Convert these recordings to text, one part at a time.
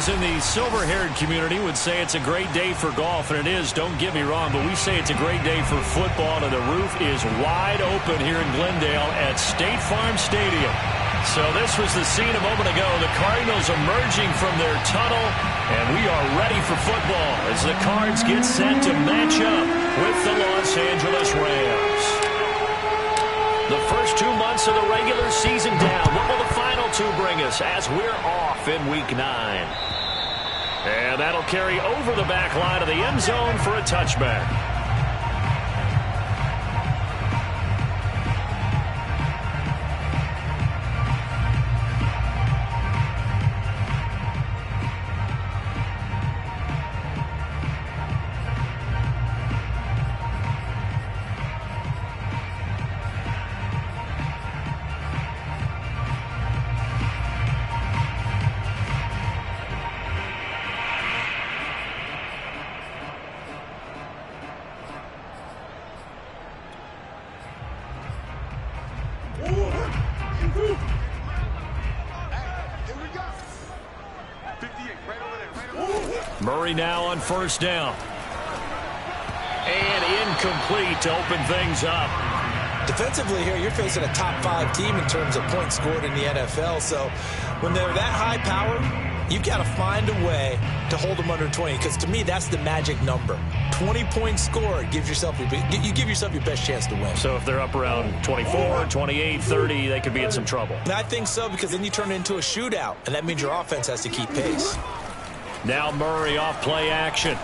Those in the silver-haired community would say it's a great day for golf, and it is, don't get me wrong, but we say it's a great day for football, and the roof is wide open here in Glendale at State Farm Stadium. So this was the scene a moment ago. The Cardinals emerging from their tunnel, and we are ready for football as the Cards get set to match up with the Los Angeles Rams. The first 2 months of the regular season down. What will the final two bring us as we're off in Week 9? And that'll carry over the back line of the end zone for a touchback. Murray now on first down. And incomplete to open things up. Defensively here, you're facing a top 5 team in terms of points scored in the NFL. So when they're that high powered, you've got to find a way to hold them under 20. Because to me, that's the magic number. 20 points scored gives yourself you give yourself your best chance to win. So if they're up around 24, 28, 30, they could be in some trouble. And I think so, because then you turn it into a shootout, and that means your offense has to keep pace. Now Murray off play action.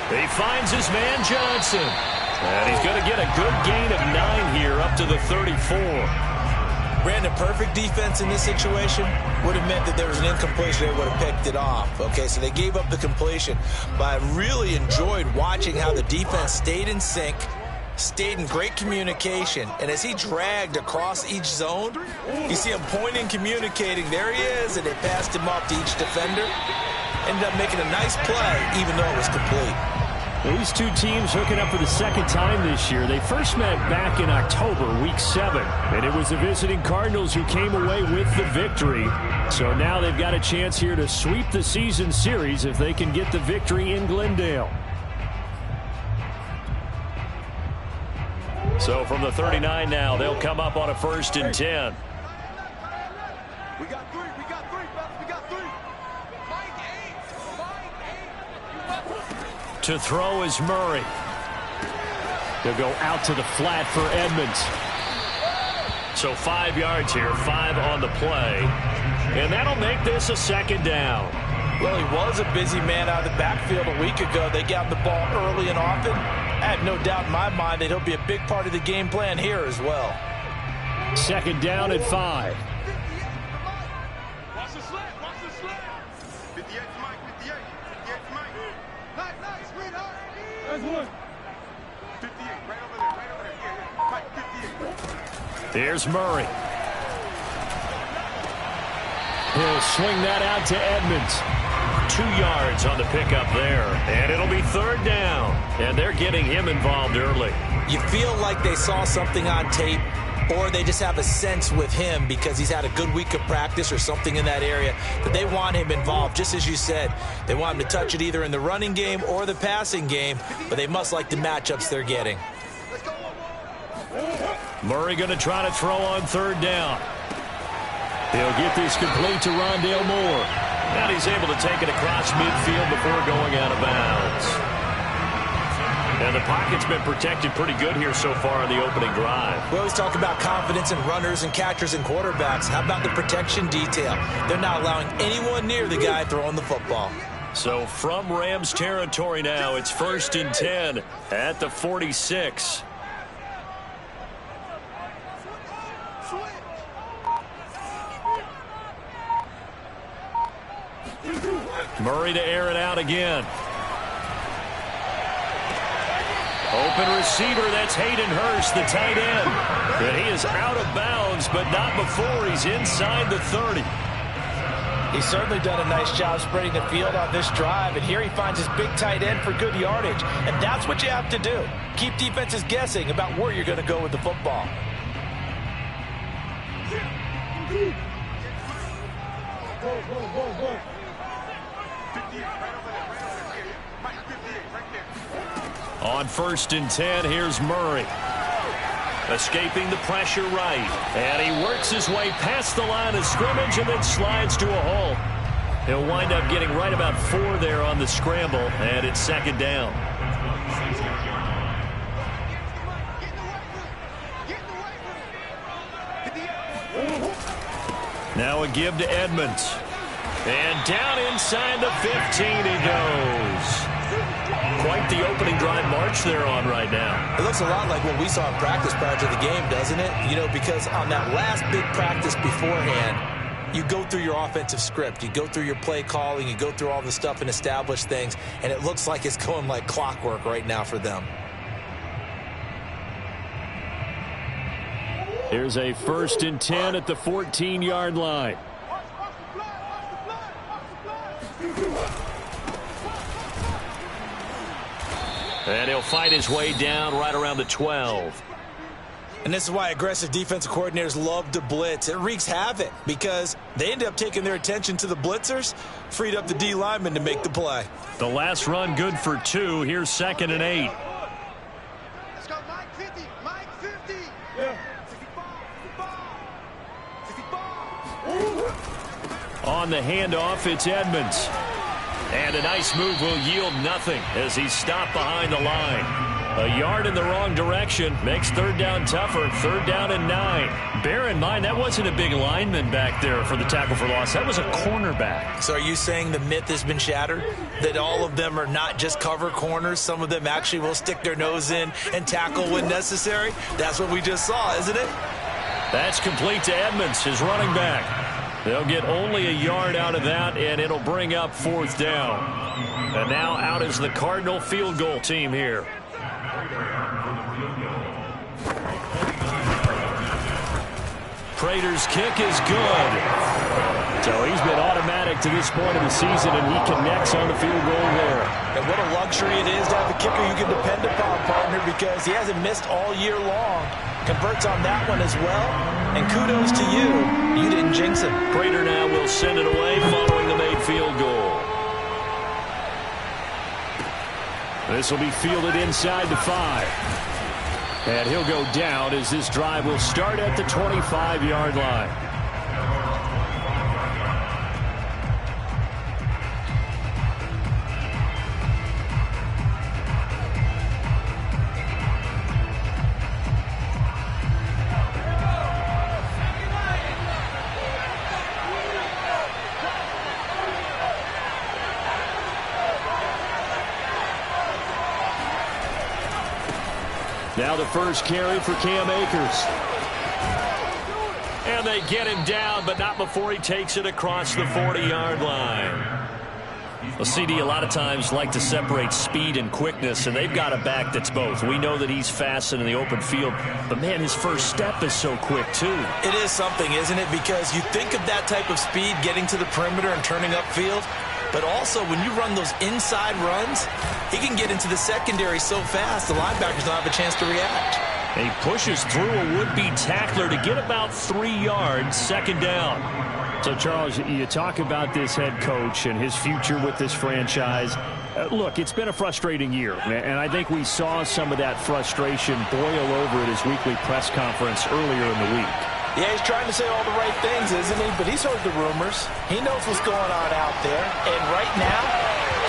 He finds his man Johnson. And he's going to get a good gain of 9 here up to the 34. Brandon, perfect defense in this situation would have meant that there was an incompletion. They would have picked it off. Okay, so they gave up the completion. But I really enjoyed watching how the defense stayed in sync, stayed in great communication. And as he dragged across each zone, you see him pointing, communicating. There he is, and they passed him off to each defender. Ended up making a nice play, even though it was complete. These two teams hooking up for the second time this year. They first met back in October, Week 7. And it was the visiting Cardinals who came away with the victory. So now they've got a chance here to sweep the season series if they can get the victory in Glendale. So from the 39 now, they'll come up on a 1st and 10. We got three. To throw is Murray. They'll go out to the flat for Edmonds. So 5 yards here, 5 on the play. And that'll make this a 2nd down. Well, he was a busy man out of the backfield a week ago. They got him the ball early and often. I have no doubt in my mind that he'll be a big part of the game plan here as well. 2nd down at 5. Watch the slant. 58 Mike. 58 Mike. Nice, sweetheart. That's one. 58, right over there. Yeah. Mike, 58. There's Murray. He'll swing that out to Edmonds. 2 yards on the pickup there. And it'll be 3rd down. And they're getting him involved early. You feel like they saw something on tape, or they just have a sense with him because he's had a good week of practice or something in that area that they want him involved. Just as you said, they want him to touch it either in the running game or the passing game, but they must like the matchups they're getting. Murray going to try to throw on 3rd down. He'll get this complete to Rondale Moore. And he's able to take it across midfield before going out of bounds. And the pocket's been protected pretty good here so far in the opening drive. We always talk about confidence in runners and catchers and quarterbacks. How about the protection detail? They're not allowing anyone near the guy throwing the football. So from Rams territory now, it's 1st and 10 at the 46. Murray to air it out again. Open receiver, that's Hayden Hurst, the tight end. And he is out of bounds, but not before he's inside the 30. He's certainly done a nice job spreading the field on this drive, and here he finds his big tight end for good yardage. And that's what you have to do. Keep defenses guessing about where you're going to go with the football. On 1st and 10, here's Murray. Escaping the pressure right. And he works his way past the line of scrimmage and then slides to a hole. He'll wind up getting right about 4 there on the scramble, and it's 2nd down. Now a give to Edmonds. And down inside the 15 he goes. Quite the opening drive march they're on right now. It looks a lot like what we saw in practice prior to the game, doesn't it? You know, because on that last big practice beforehand, you go through your offensive script. You go through your play calling. You go through all the stuff and establish things. And it looks like it's going like clockwork right now for them. Here's a 1st and 10 at the 14-yard line. And he'll fight his way down right around the 12. And this is why aggressive defensive coordinators love to blitz. It wreaks havoc because they end up taking their attention to the blitzers, freed up the D lineman to make the play. The last run good for 2. Here's 2nd and 8. Let's go, Mike 50. Mike 50. Yeah. On the handoff, it's Edmonds. And a nice move will yield nothing as he's stopped behind the line. A yard in the wrong direction makes 3rd down tougher. 3rd down and 9. Bear in mind, that wasn't a big lineman back there for the tackle for loss. That was a cornerback. So are you saying the myth has been shattered? That all of them are not just cover corners? Some of them actually will stick their nose in and tackle when necessary? That's what we just saw, isn't it? That's complete to Edmonds, his running back. They'll get only a yard out of that, and it'll bring up 4th down. And now out is the Cardinal field goal team here. Prater's kick is good. So he's been automatic to this point of the season, and he connects on the field goal there. And what a luxury it is to have a kicker you can depend upon, partner, because he hasn't missed all year long. Converts on that one as well. And kudos to you. You didn't jinx him. Prater now will send it away following the made field goal. This will be fielded inside the 5. And he'll go down as this drive will start at the 25-yard line. Now the first carry for Cam Akers. And they get him down, but not before he takes it across the 40-yard line. Well, CD a lot of times like to separate speed and quickness, and they've got a back that's both. We know that he's fast and in the open field, but, man, his first step is so quick, too. It is something, isn't it? Because you think of that type of speed getting to the perimeter and turning upfield, but also when you run those inside runs, he can get into the secondary so fast the linebackers don't have a chance to react. He pushes through a would-be tackler to get about 3 yards, 2nd down. So, Charles, you talk about this head coach and his future with this franchise. Look, it's been a frustrating year, and I think we saw some of that frustration boil over at his weekly press conference earlier in the week. Yeah, he's trying to say all the right things, isn't he? But he's heard the rumors. He knows what's going on out there. And right now,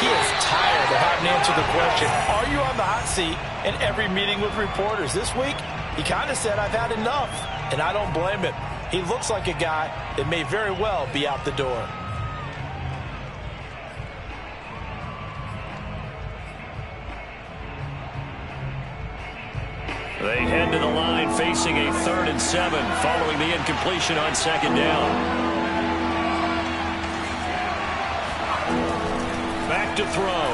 he is tired of having to answer the question, are you on the hot seat in every meeting with reporters? This week, he kind of said, I've had enough. And I don't blame him. He looks like a guy that may very well be out the door. They head to the line facing a 3rd and 7 following the incompletion on 2nd down. Back to throw.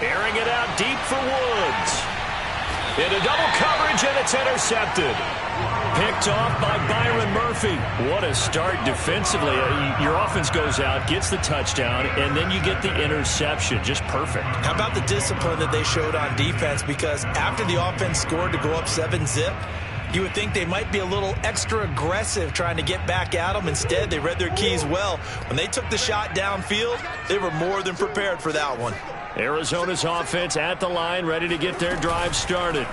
Airing it out deep for Woods. Into double coverage, and it's intercepted. Picked off by Byron Murphy. What a start defensively. Your offense goes out, gets the touchdown, and then you get the interception. Just perfect. How about the discipline that they showed on defense? Because after the offense scored to go up 7-zip, You would think they might be a little extra aggressive trying to get back at them. Instead, they read their keys well. When they took the shot downfield, they were more than prepared for that one. Arizona's offense at the line, ready to get their drive started.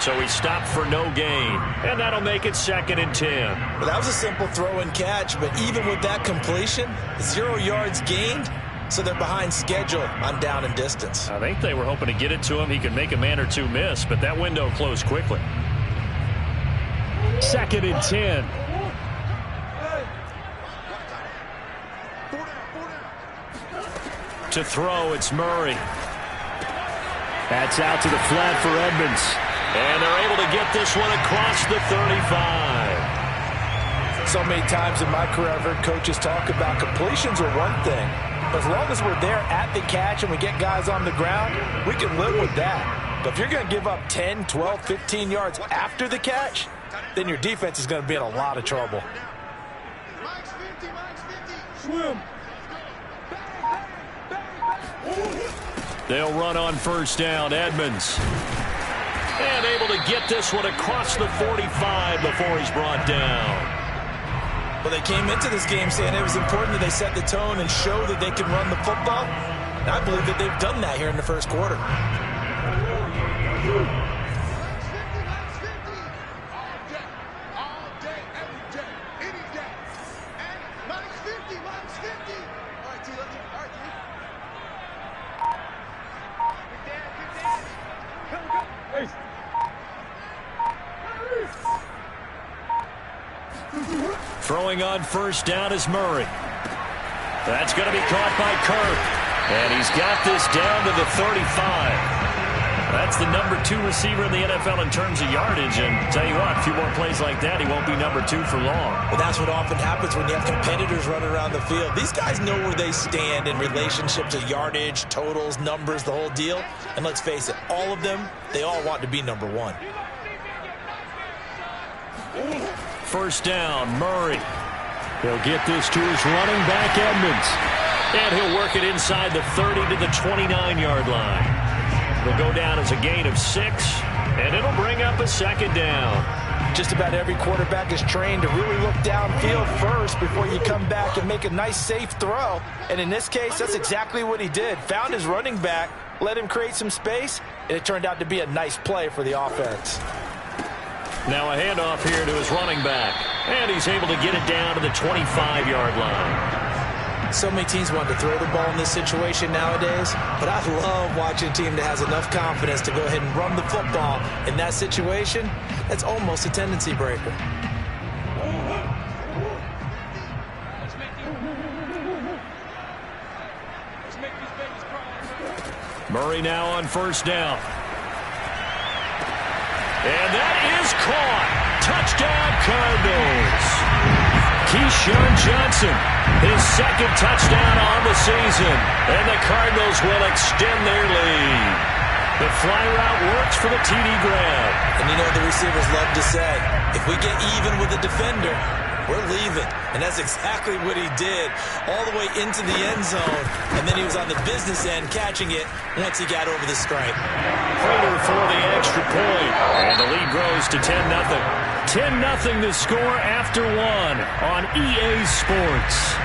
So he stopped for no gain, and that'll make it 2nd and 10. Well, that was a simple throw and catch, but even with that completion, 0 yards gained, so they're behind schedule on down and distance. I think they were hoping to get it to him. He could make a man or two miss, but that window closed quickly. 2nd and 10. To throw, it's Murray. That's out to the flat for Edmonds. And they're able to get this one across the 35. So many times in my career, I've heard coaches talk about completions are one thing. But as long as we're there at the catch and we get guys on the ground, we can live with that. But if you're going to give up 10, 12, 15 yards after the catch, then your defense is going to be in a lot of trouble. Swim. They'll run on 1st down. Edmonds. And able to get this one across the 45 before he's brought down. Well, they came into this game saying it was important that they set the tone and show that they can run the football. And I believe that they've done that here in the 1st quarter. Throwing on 1st down is Murray. That's going to be caught by Kirk. And he's got this down to the 35. That's the number 2 receiver in the NFL in terms of yardage. And tell you what, a few more plays like that, he won't be number 2 for long. Well, that's what often happens when you have competitors running around the field. These guys know where they stand in relationship to yardage, totals, numbers, the whole deal. And let's face it, all of them, they all want to be number 1. 1st down, Murray. He'll get this to his running back, Edmonds. And he'll work it inside the 30 to the 29-yard line. It'll go down as a gain of 6, and it'll bring up a 2nd down. Just about every quarterback is trained to really look downfield first before you come back and make a nice, safe throw. And in this case, that's exactly what he did. Found his running back, let him create some space, and it turned out to be a nice play for the offense. Now a handoff here to his running back. And he's able to get it down to the 25-yard line. So many teams want to throw the ball in this situation nowadays, but I love watching a team that has enough confidence to go ahead and run the football. In that situation, that's almost a tendency breaker. Murray now on 1st down. And that is caught. Touchdown, Cardinals. Keyshawn Johnson, his 2nd touchdown on the season. And the Cardinals will extend their lead. The fly route works for the TD grab. And you know the receivers love to say, if we get even with the defender, we're leaving. And that's exactly what he did, all the way into the end zone. And then he was on the business end catching it once he got over the stripe. Prater for the extra point. And the lead grows to 10-0. 10-0 the score after 1 on EA Sports.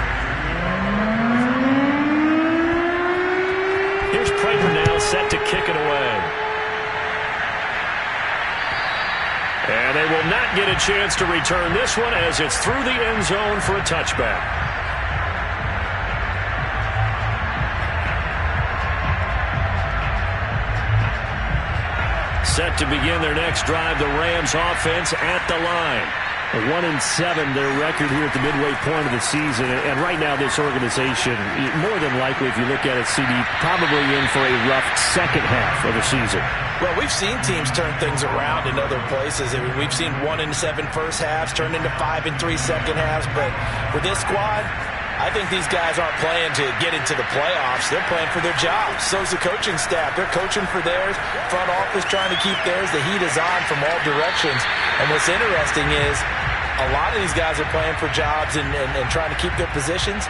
Here's Prater now set to kick it away. And they will not get a chance to return this one as it's through the end zone for a touchback. Set to begin their next drive, the Rams offense at the line. 1-7, their record here at the midway point of the season. And right now, this organization, more than likely, if you look at it, CD, probably in for a rough 2nd half of the season. Well, we've seen teams turn things around in other places. I mean, we've seen 1-7 first halves turn into 5-3 second halves. But with this squad, I think these guys aren't playing to get into the playoffs. They're playing for their jobs. So's the coaching staff. They're coaching for theirs. Front office trying to keep theirs. The heat is on from all directions. And what's interesting is a lot of these guys are playing for jobs and trying to keep their positions.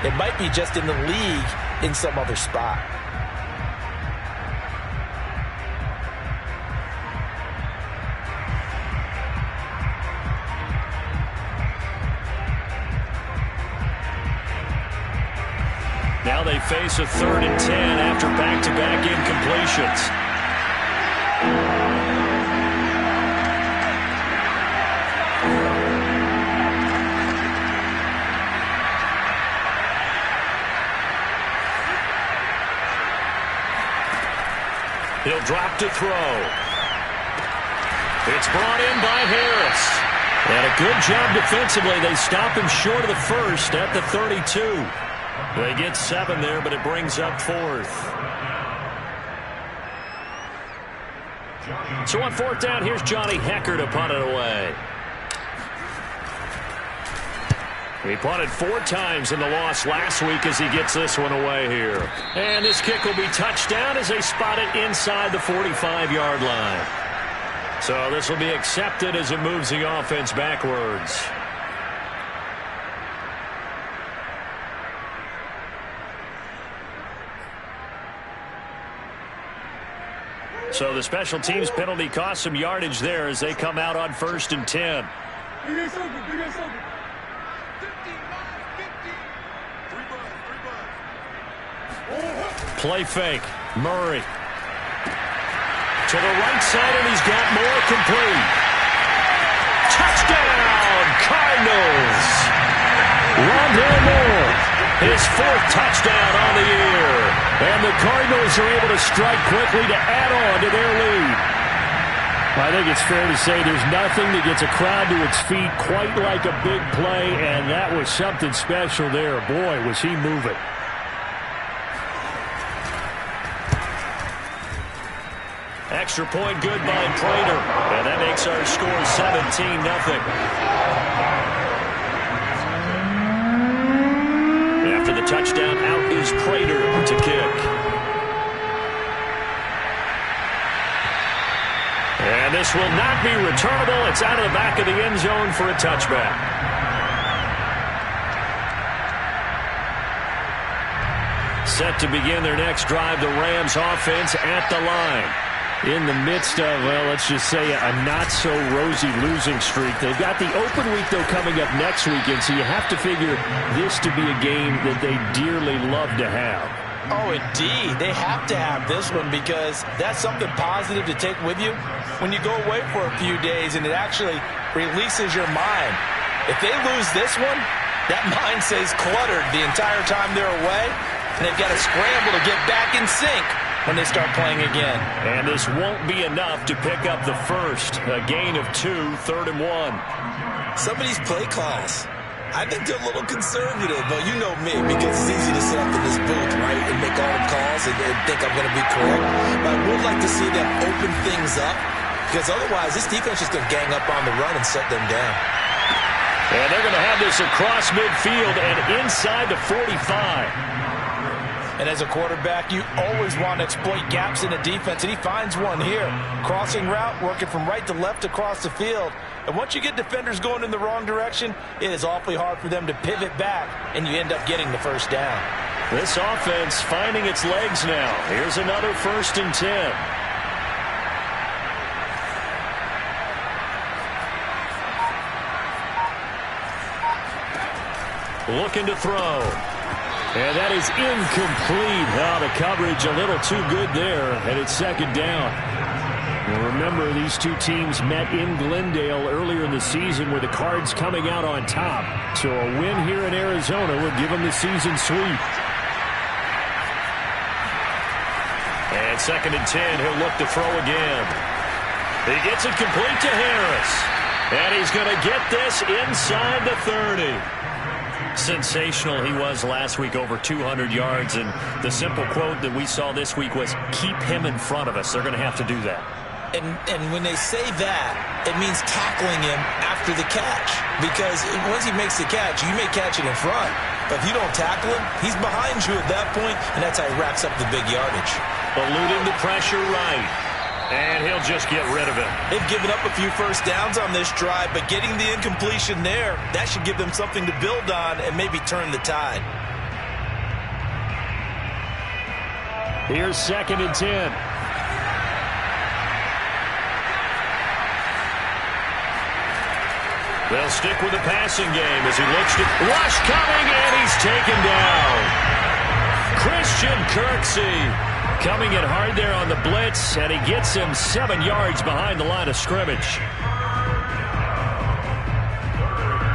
It might be just in the league in some other spot. Now they face a 3rd and 10 after back-to-back incompletions. He'll drop to throw. It's brought in by Harris. And a good job defensively. They stop him short of the first at the 32. They get 7 there, but it brings up 4th. So on 4th down, here's Johnny Hecker to punt it away. He punted 4 times in the loss last week as he gets this one away here. And this kick will be touchdown as they spot it inside the 45-yard line. So this will be accepted as it moves the offense backwards. So the special teams penalty cost some yardage there as they come out on 1st and 10. Play fake. Murray. To the right side, and he's got more complete. Touchdown, Cardinals! Rondale Moore, his 4th touchdown on the year. And the Cardinals are able to strike quickly to add on to their lead. I think it's fair to say there's nothing that gets a crowd to its feet quite like a big play, and that was something special there. Boy, was he moving. Extra point good by Prater. And that makes our score 17-0. After the touchdown, out is Prater to kick. And this will not be returnable. It's out of the back of the end zone for a touchback. Set to begin their next drive, the Rams offense at the line. In the midst of, well, let's just say a not-so-rosy losing streak. They've got the open week, though, coming up next weekend, so you have to figure this to be a game that they dearly love to have. Oh, indeed. They have to have this one because that's something positive to take with you when you go away for a few days, and it actually releases your mind. If they lose this one, that mind stays cluttered the entire time they're away, and they've got to scramble to get back in sync when they start playing again. And this won't be enough to pick up the first. A gain of 2, 3rd and 1. Some of these play calls, I think they're a little conservative, but you know me, because it's easy to sit up in this booth, right, and make all the calls and think I'm going to be correct. But I would like to see them open things up, because otherwise this defense is going to gang up on the run and shut them down. And they're going to have this across midfield and inside the 45. And as a quarterback, you always want to exploit gaps in the defense, and he finds one here. Crossing route, working from right to left across the field. And once you get defenders going in the wrong direction, it is awfully hard for them to pivot back, and you end up getting the first down. This offense finding its legs now. Here's another 1st and 10. Looking to throw. And that is incomplete. Now the coverage a little too good there, and it's 2nd down. And remember, these two teams met in Glendale earlier in the season with the Cards coming out on top. So a win here in Arizona will give them the season sweep. And 2nd and 10, he'll look to throw again. He gets it complete to Harris. And he's going to get this inside the 30. Sensational he was last week, over 200 yards. And the simple quote that we saw this week was, keep him in front of us. They're going to have to do that. And when they say that, it means tackling him after the catch. Because once he makes the catch, you may catch it in front. But if you don't tackle him, he's behind you at that point, and that's how he racks up the big yardage. Eluding the pressure right. And he'll just get rid of it. They've given up a few first downs on this drive, but getting the incompletion there, that should give them something to build on and maybe turn the tide. Here's 2nd and 10. They'll stick with the passing game as he looks to rush coming, and he's taken down. Kirksey coming in hard there on the blitz, and he gets him 7 yards behind the line of scrimmage.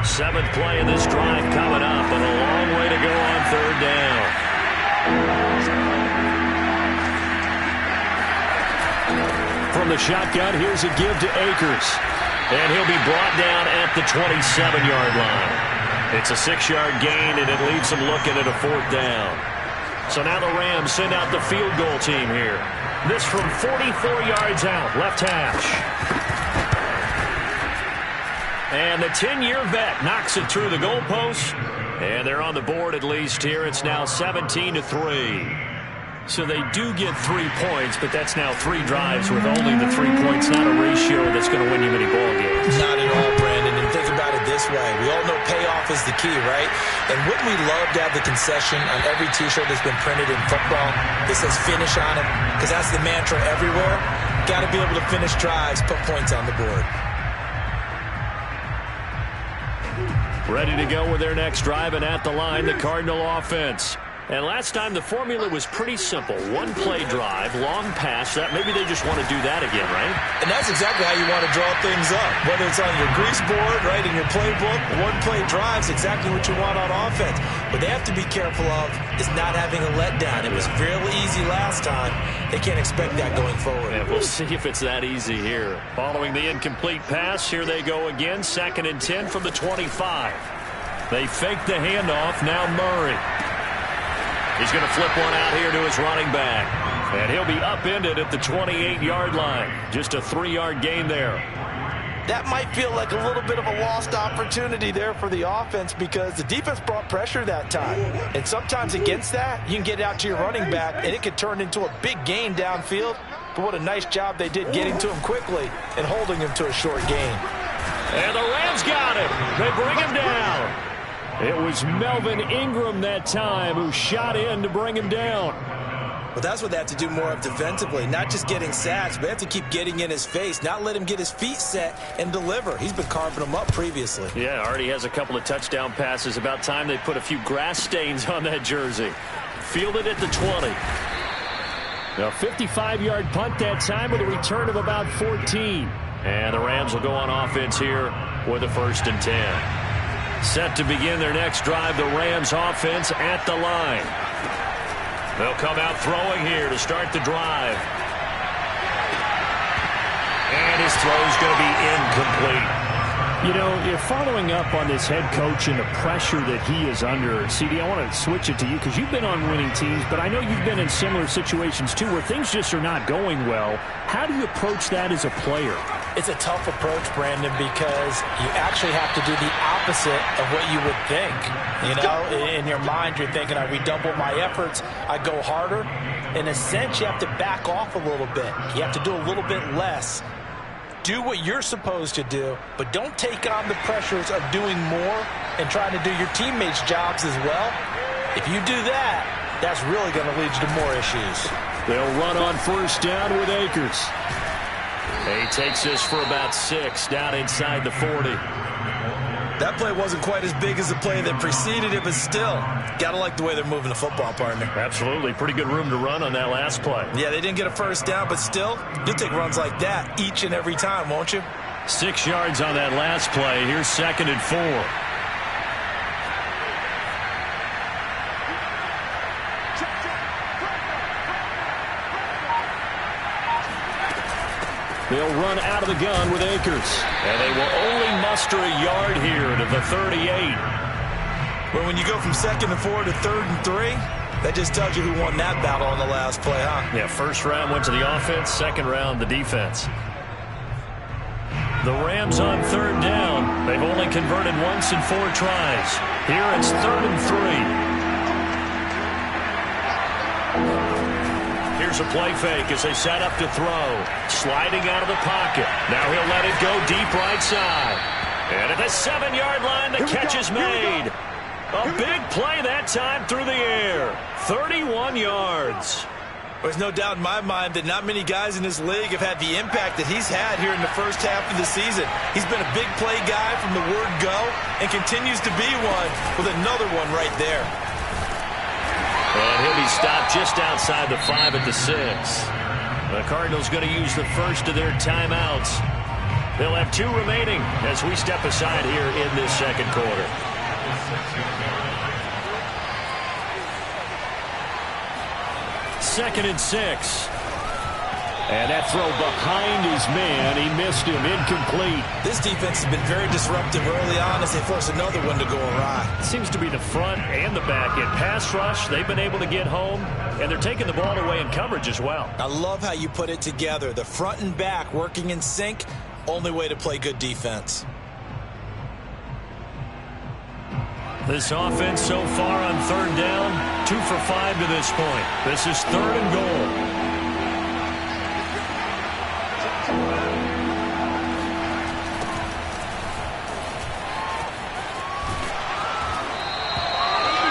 7th play in this drive coming up, and a long way to go on 3rd down. From the shotgun, here's a give to Akers. And he'll be brought down at the 27-yard line. It's a 6-yard gain, and it leaves them looking at a 4th down. So now the Rams send out the field goal team here. This from 44 yards out, left hash. And the 10-year vet knocks it through the goalpost. And they're on the board at least here. It's now 17-3. So they do get 3 points, but that's now 3 drives with only the 3 points. Not a ratio that's going to win you many ball games. Not at all, Brandon. And think about it this way. We all know payoff is the key, right? And wouldn't we love to have the concession on every T-shirt that's been printed in football that says finish on it? Because that's the mantra everywhere. Got to be able to finish drives, put points on the board. Ready to go with their next drive, and at the line, the Cardinal offense. And last time, the formula was pretty simple. 1-play drive, long pass. That maybe they just want to do that again, right? And that's exactly how you want to draw things up. Whether it's on your grease board, right, in your playbook, 1-play drive's exactly what you want on offense. What they have to be careful of is not having a letdown. It was fairly easy last time. They can't expect that going forward. And we'll see if it's that easy here. Following the incomplete pass, here they go again. 2nd and 10 from the 25. They fake the handoff. Now Murray. He's going to flip one out here to his running back. And he'll be upended at the 28-yard line. Just a 3-yard gain there. That might feel like a little bit of a lost opportunity there for the offense because the defense brought pressure that time. And sometimes against that, you can get out to your running back, and it could turn into a big gain downfield. But what a nice job they did getting to him quickly and holding him to a short gain. And the Rams got him. They bring him down. It was Melvin Ingram that time who shot in to bring him down. Well, that's what they have to do more of defensively. Not just getting sacks, but they have to keep getting in his face, not let him get his feet set and deliver. He's been carving them up previously. Yeah, already has a couple of touchdown passes. About time they put a few grass stains on that jersey. Fielded at the 20. A 55-yard punt that time with a return of about 14. And the Rams will go on offense here with a 1st and 10. Set to begin their next drive, the Rams offense at the line. They'll come out throwing here to start the drive. And his throw's going to be incomplete. You know, if following up on this head coach and the pressure that he is under, CD, I want to switch it to you because you've been on winning teams, but I know you've been in similar situations too where things just are not going well. How do you approach that as a player? It's a tough approach, Brandon, because you actually have to do the opposite of what you would think. You know, in your mind, you're thinking, I redouble my efforts, I go harder. In a sense, you have to back off a little bit. You have to do a little bit less. Do what you're supposed to do, but don't take on the pressures of doing more and trying to do your teammates' jobs as well. If you do that, that's really going to lead you to more issues. They'll run on 1st down with Akers. He takes this for about 6 down inside the 40. That play wasn't quite as big as the play that preceded it, but still, gotta like the way they're moving the football, partner. Absolutely. Pretty good room to run on that last play. Yeah, they didn't get a 1st down, but still, you'll take runs like that each and every time, won't you? 6 yards on that last play. Here's 2nd and 4. They'll run out of the gun with Akers. And they will only muster a yard here to the 38. Well, when you go from 2nd and 4 to 3rd and 3, that just tells you who won that battle on the last play, huh? Yeah, 1st round went to the offense, 2nd round the defense. The Rams on 3rd down. They've only converted once in 4 tries. Here it's 3rd and 3. Here's a play fake as they set up to throw. Sliding out of the pocket. Now he'll let it go deep right side. And at the 7-yard line, the catch is made. A big play that time through the air. 31 yards. There's no doubt in my mind that not many guys in this league have had the impact that he's had here in the first half of the season. He's been a big play guy from the word go and continues to be one with another one right there. And he'll be He stopped just outside the 5 at the 6. The Cardinals going to use the first of their timeouts. They'll have 2 remaining as we step aside here in this second quarter. Second and 6. And that throw behind his man. He missed him. Incomplete. This defense has been very disruptive early on as they force another one to go awry. Seems to be the front and the back. In pass rush, they've been able to get home, and they're taking the ball away in coverage as well. I love how you put it together. The front and back working in sync. Only way to play good defense. This offense so far on third down, 2 for 5 to this point. This is 3rd and goal.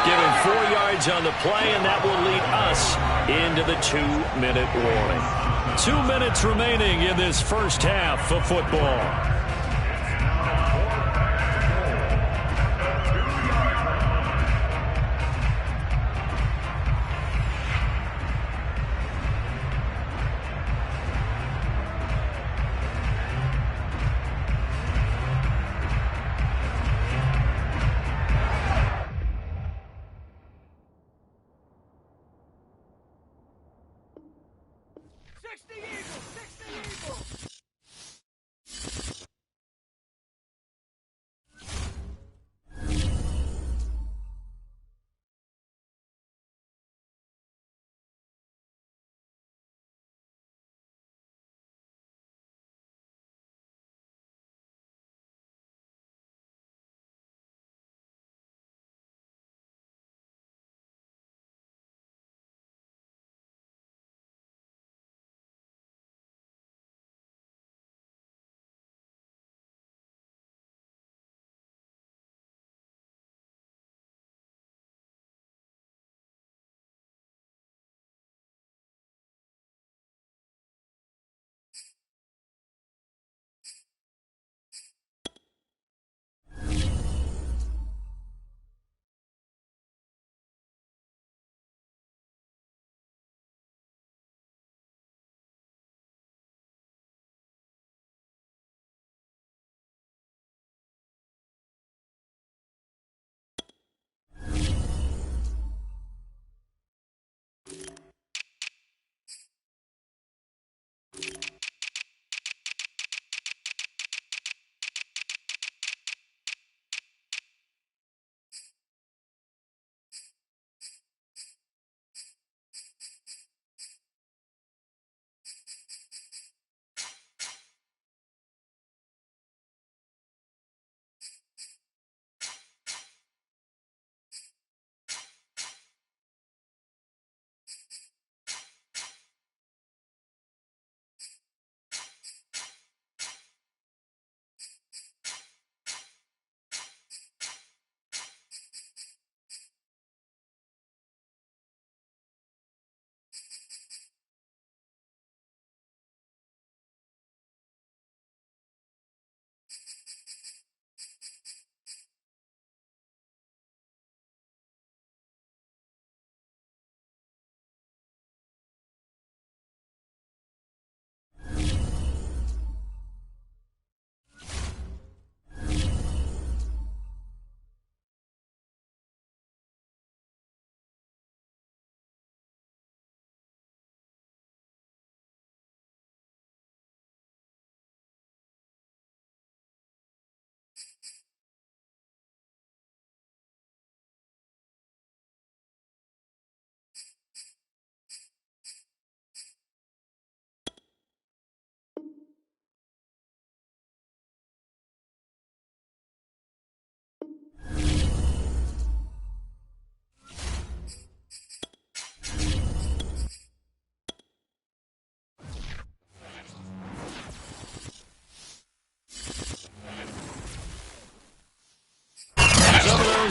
Given 4 yards on the play, and that will lead us into the 2-minute warning. 2 minutes remaining in this first half of football.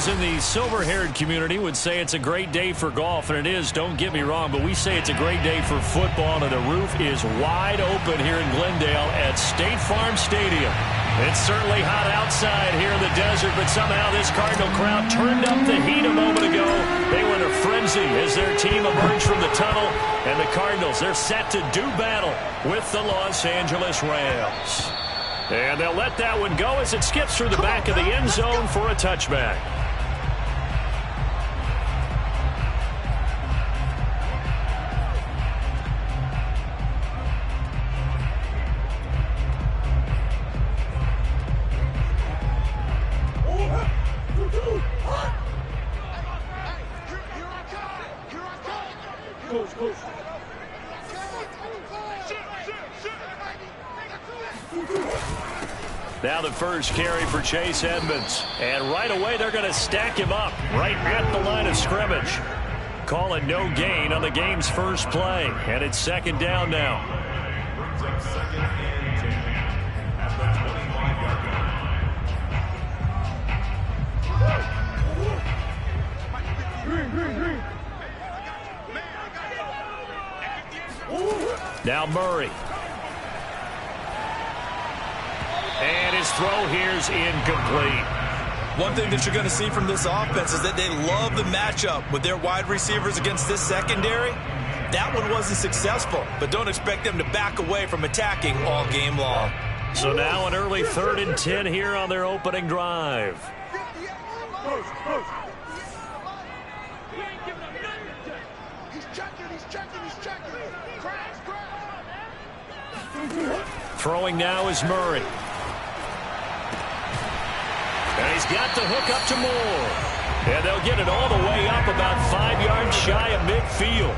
In the silver-haired community would say it's a great day for golf, and it is, don't get me wrong, but we say it's a great day for football, and the roof is wide open here in Glendale at State Farm Stadium. It's certainly hot outside here in the desert, but somehow this Cardinal crowd turned up the heat a moment ago. They were in a frenzy as their team emerged from the tunnel, and the Cardinals, they're set to do battle with the Los Angeles Rams. And they'll let that one go as it skips through the back of the end zone for a touchback. Now the first carry for Chase Edmonds. And right away they're going to stack him up right at the line of scrimmage. Calling no gain on the game's first play. And it's second down now. Now Murray. And his throw here's incomplete. One thing that you're going to see from this offense is that they love the matchup with their wide receivers against this secondary. That one wasn't successful, but don't expect them to back away from attacking all game long. So now an early 3rd and 10 here on their opening drive. Throwing now is Murray. And he's got the hook up to Moore. And they'll get it all the way up about 5 yards shy of midfield.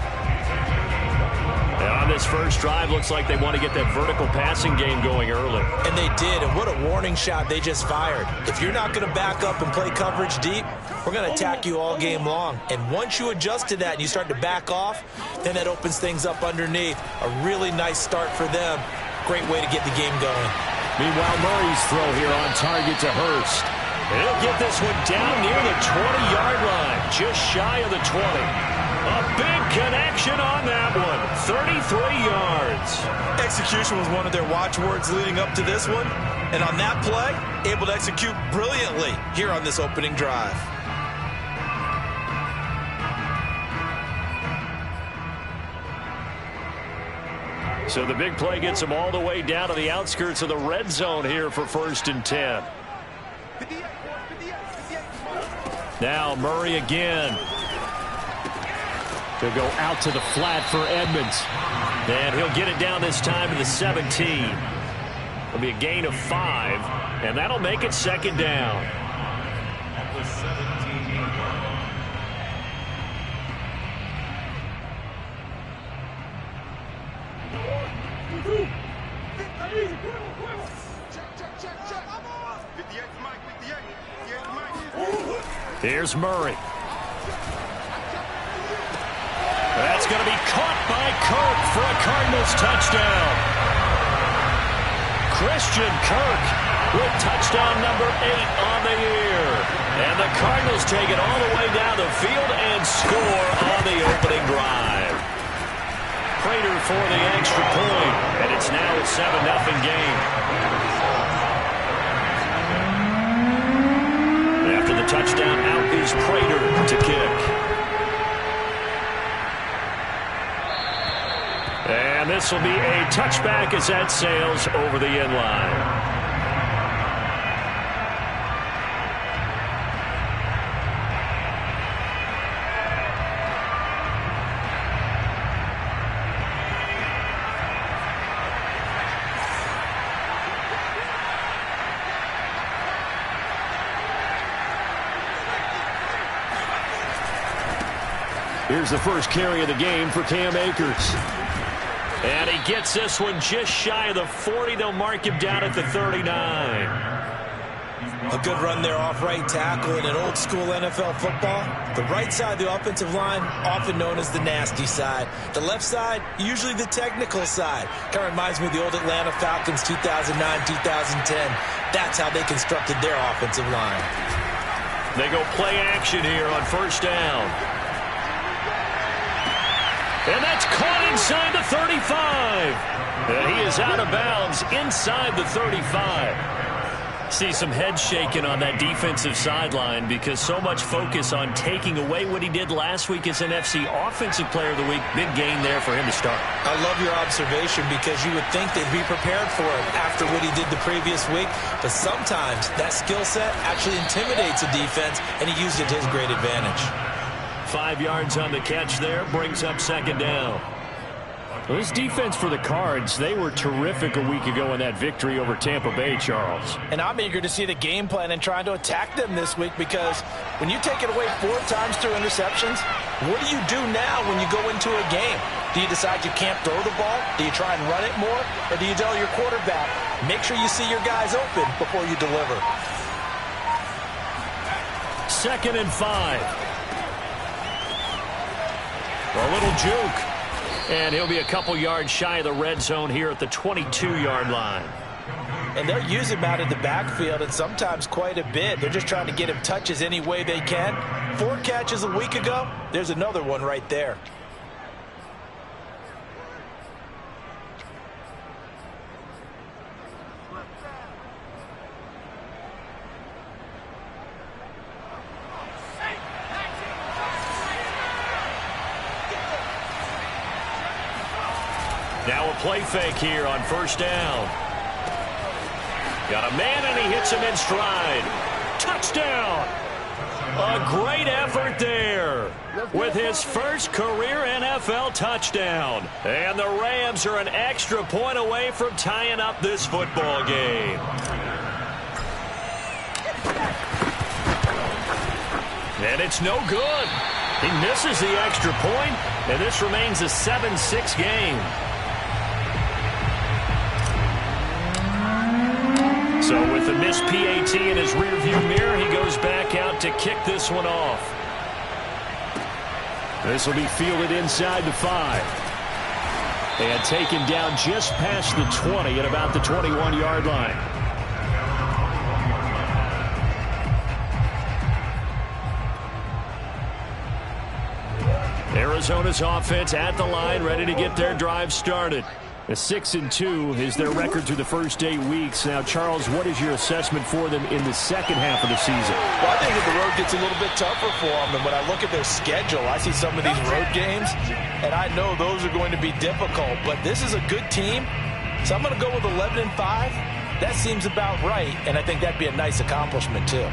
And on this first drive, looks like they want to get that vertical passing game going early. And they did, and what a warning shot they just fired. If you're not going to back up and play coverage deep, we're going to attack you all game long. And once you adjust to that and you start to back off, then that opens things up underneath. A really nice start for them. Great way to get the game going. Meanwhile, Murray's throw here on target to Hurst. And he'll get this one down near the 20-yard line, just shy of the 20. A big connection on that one, 33 yards. Execution was one of their watchwords leading up to this one. And on that play, able to execute brilliantly here on this opening drive. So the big play gets them all the way down to the outskirts of the red zone here for 1st and 10. Now Murray again. They'll go out to the flat for Edmonds. And he'll get it down this time to the 17. It'll be a gain of 5, and that'll make it 2nd down. Here's Murray. That's going to be caught by Kirk for a Cardinals touchdown. Christian Kirk with touchdown number 8 on the year. And the Cardinals take it all the way down the field and score on the opening drive. Prater for the extra point, and it's now a 7-0 game. After the touchdown, out is Prater to kick. And this will be a touchback as that sails over the end line. Here's the first carry of the game for Cam Akers. And he gets this one just shy of the 40. They'll mark him down at the 39. A good run there off right tackle in an old school NFL football. The right side of the offensive line, often known as the nasty side. The left side, usually the technical side. Kind of reminds me of the old Atlanta Falcons 2009-2010. That's how they constructed their offensive line. They go play action here on 1st down. And that's caught inside the 35. And he is out of bounds inside the 35. See some head shaking on that defensive sideline because so much focus on taking away what he did last week as NFC Offensive Player of the Week. Big gain there for him to start. I love your observation because you would think they'd be prepared for it after what he did the previous week. But sometimes that skill set actually intimidates a defense, and he used it to his great advantage. 5 yards on the catch there, brings up second down. Well, this defense for the Cards, they were terrific a week ago in that victory over Tampa Bay, Charles. And I'm eager to see the game plan and trying to attack them this week because when you take it away 4 times through interceptions, what do you do now when you go into a game? Do you decide you can't throw the ball? Do you try and run it more? Or do you tell your quarterback, make sure you see your guys open before you deliver? 2nd and 5. A little juke. And he'll be a couple yards shy of the red zone here at the 22-yard line. And they'll use him out of the backfield, and sometimes quite a bit. They're just trying to get him touches any way they can. 4 catches a week ago. There's another one right there. Now a play fake here on 1st down. Got a man, and he hits him in stride. Touchdown! A great effort there with his first career NFL touchdown. And the Rams are an extra point away from tying up this football game. And it's no good. He misses the extra point, and this remains a 7-6 game. So with the missed PAT in his rearview mirror, he goes back out to kick this one off. This will be fielded inside the 5. And taken down just past the 20 at about the 21-yard line. Arizona's offense at the line, ready to get their drive started. A 6-2 is their record through the first 8 weeks. Now, Charles, what is your assessment for them in the second half of the season? Well, I think that the road gets a little bit tougher for them. And when I look at their schedule, I see some of these road games, and I know those are going to be difficult. But this is a good team, so I'm going to go with 11-5. That seems about right, and I think that'd be a nice accomplishment, too.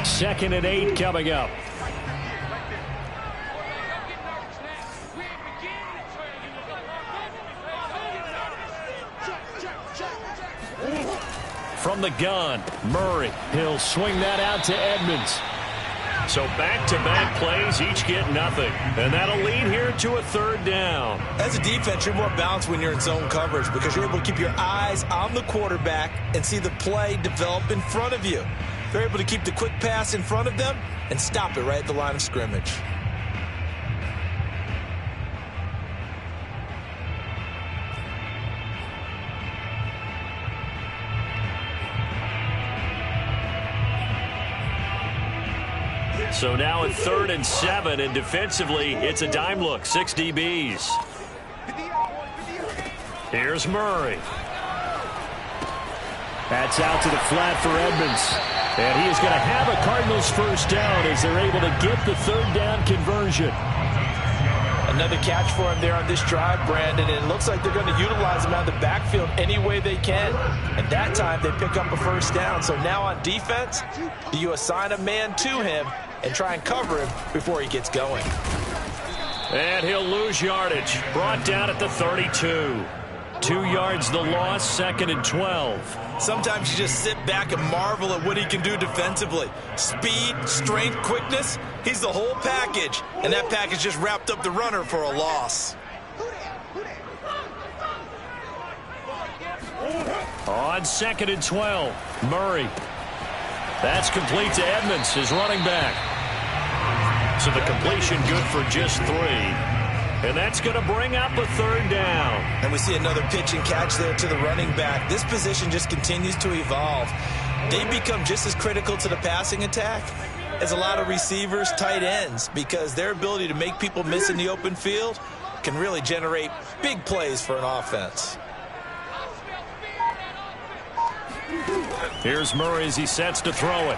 2nd and 8 coming up. From the gun, Murray. He'll swing that out to Edmonds. So back-to-back plays, each get nothing. And that'll lead here to a 3rd down. As a defense, you're more balanced when you're in zone coverage because you're able to keep your eyes on the quarterback and see the play develop in front of you. They're able to keep the quick pass in front of them and stop it right at the line of scrimmage. So now at 3rd and 7, and defensively, it's a dime look, 6 DBs. Here's Murray. That's out to the flat for Edmonds. And he is going to have a Cardinals 1st down as they're able to get the 3rd down conversion. Another catch for him there on this drive, Brandon, and it looks like they're going to utilize him out of the backfield any way they can. And that time they pick up a 1st down. So now on defense, do you assign a man to him and try and cover him before he gets going? And he'll lose yardage. Brought down at the 32. 2 yards the loss, 2nd and 12. Sometimes you just sit back and marvel at what he can do defensively. Speed, strength, quickness, he's the whole package. And that package just wrapped up the runner for a loss. On 2nd and 12, Murray. That's complete to Edmonds, his running back. So the completion good for just 3. And that's going to bring up a 3rd down. And we see another pitch and catch there to the running back. This position just continues to evolve. They become just as critical to the passing attack as a lot of receivers, tight ends, because their ability to make people miss in the open field can really generate big plays for an offense. Here's Murray as he sets to throw it.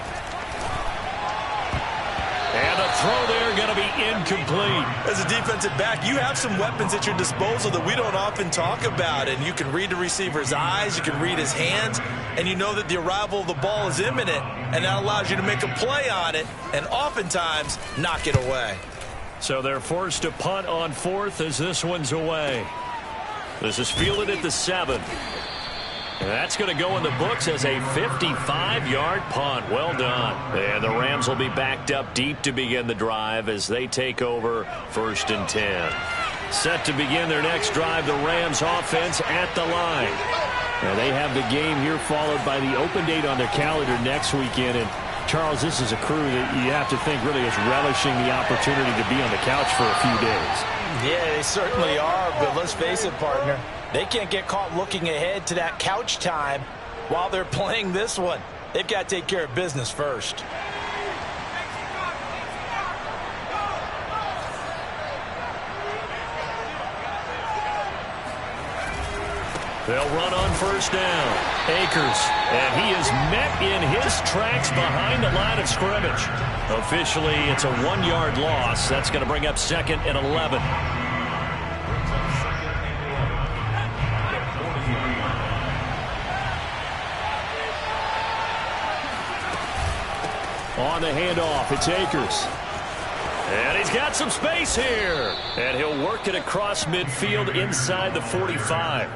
And the throw there going to be incomplete. As a defensive back, you have some weapons at your disposal that we don't often talk about. And you can read the receiver's eyes, you can read his hands, and you know that the arrival of the ball is imminent. And that allows you to make a play on it and oftentimes knock it away. So they're forced to punt on 4th as this one's away. This is fielded at the 7. And that's going to go in the books as a 55-yard punt. Well done. And the Rams will be backed up deep to begin the drive as they take over 1st and 10. Set to begin their next drive, the Rams offense at the line. Now they have the game here followed by the open date on their calendar next weekend. And Charles, this is a crew that you have to think really is relishing the opportunity to be on the couch for a few days. Yeah, they certainly are, but let's face it, partner. They can't get caught looking ahead to that couch time while they're playing this one. They've got to take care of business first. They'll run on 1st down. Akers, and he is met in his tracks behind the line of scrimmage. Officially, it's a 1-yard loss. That's going to bring up 2nd and 11. On the handoff, it's Akers. And he's got some space here. And he'll work it across midfield inside the 45.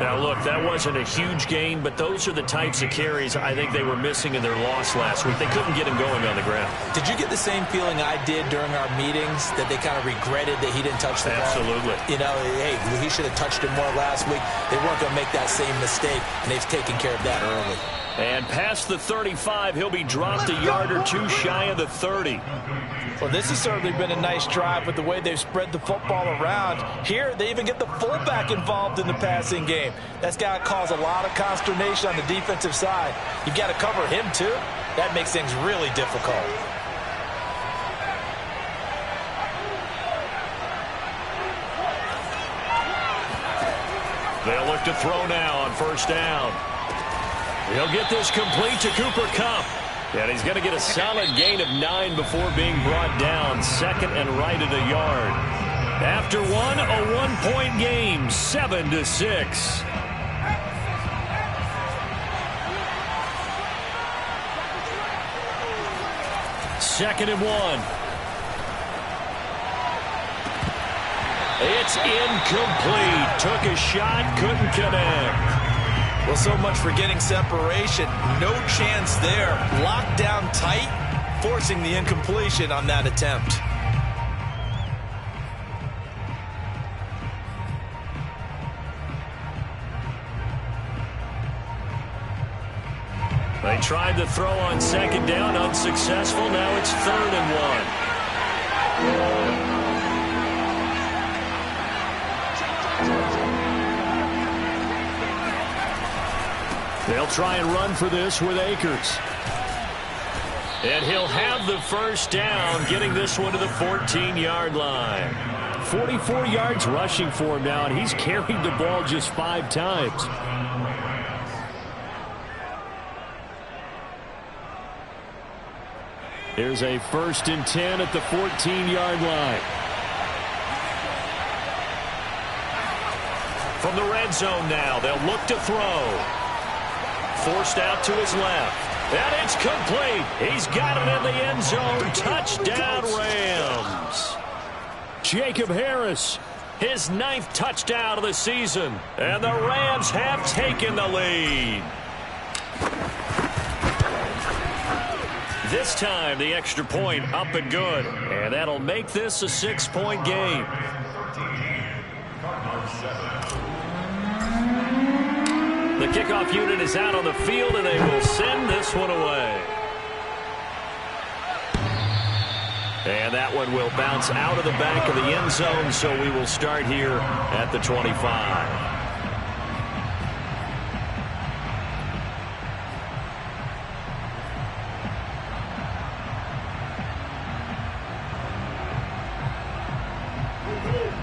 Now, look, that wasn't a huge gain, but those are the types of carries I think they were missing in their loss last week. They couldn't get him going on the ground. Did you get the same feeling I did during our meetings, that they kind of regretted that he didn't touch the ball? Absolutely. You know, hey, he should have touched it more last week. They weren't going to make that same mistake, and they've taken care of that early. And past the 35, he'll be dropped a yard or two shy of the 30. Well, this has certainly been a nice drive with the way they've spread the football around. Here, they even get the fullback involved in the passing game. That's got to cause a lot of consternation on the defensive side. You've got to cover him, too. That makes things really difficult. They'll look to throw now on 1st down. He'll get this complete to Cooper Kupp. And he's going to get a solid gain of 9 before being brought down. 2nd and right at a yard. After one, a 1-point game, 7-6. Second and 1. It's incomplete. Took a shot, couldn't connect. Well, so much for getting separation. No chance there. Locked down tight, forcing the incompletion on that attempt. They tried to throw on 2nd down, unsuccessful. Now it's 3rd and 1. They'll try and run for this with Akers. And he'll have the 1st down, getting this one to the 14-yard line. 44 yards rushing for him now, and he's carried the ball just 5 times. Here's a 1st and 10 at the 14-yard line. From the red zone now, they'll look to throw. Forced out to his left. And it's complete. He's got it in the end zone. Touchdown, Rams. Jacob Harris, his 9th touchdown of the season. And the Rams have taken the lead. This time, the extra point up and good. And that'll make this a 6-point game. The kickoff unit is out on the field, and they will send this one away. And that one will bounce out of the back of the end zone, so we will start here at the 25.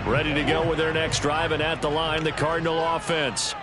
Ready to go with their next drive, and at the line, the Cardinal offense.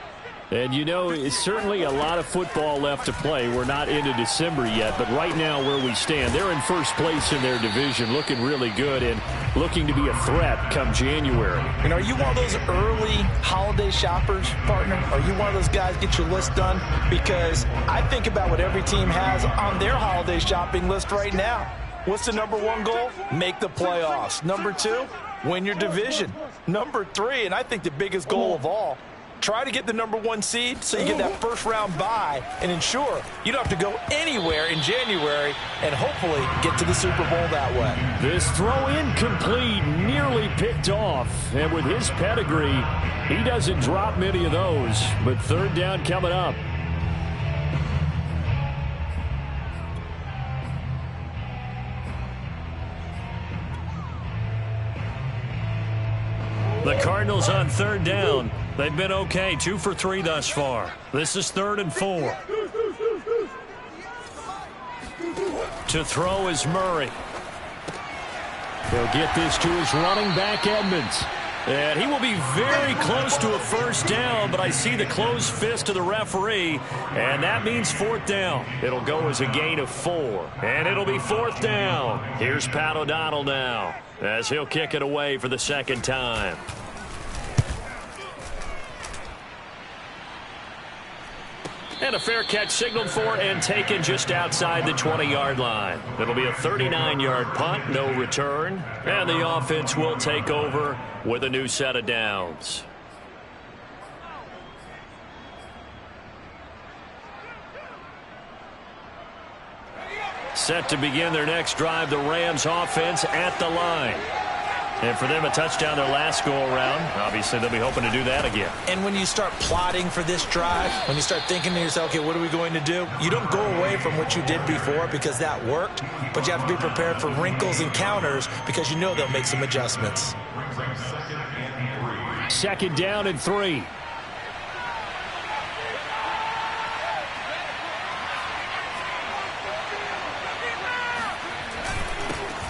And, you know, it's certainly a lot of football left to play. We're not into December yet, but right now where we stand, they're in first place in their division, looking really good and looking to be a threat come January. And are you one of those early holiday shoppers, partner? Are you one of those guys get your list done? Because I think about what every team has on their holiday shopping list right now. What's the number one goal? Make the playoffs. Number two, win your division. Number three, and I think the biggest goal of all, try to get the number one seed so you get that first round bye and ensure you don't have to go anywhere in January and hopefully get to the Super Bowl that way. This throw incomplete, nearly picked off. And with his pedigree, he doesn't drop many of those. But third down coming up. The Cardinals on third down. They've been okay, 2 for 3 thus far. This is 3rd and 4. To throw is Murray. He'll get this to his running back, Edmonds. And he will be very close to a first down, but I see the closed fist of the referee, and that means 4th down. It'll go as a gain of 4, and it'll be 4th down. Here's Pat O'Donnell now, as he'll kick it away for the 2nd time. And a fair catch signaled for and taken just outside the 20-yard line. It'll be a 39-yard punt, no return. And the offense will take over with a new set of downs. Set to begin their next drive, the Rams offense at the line. And for them, a touchdown their last go-around. Obviously, they'll be hoping to do that again. And when you start plotting for this drive, when you start thinking to yourself, okay, what are we going to do? You don't go away from what you did before because that worked, but you have to be prepared for wrinkles and counters because you know they'll make some adjustments. 2nd down and 3.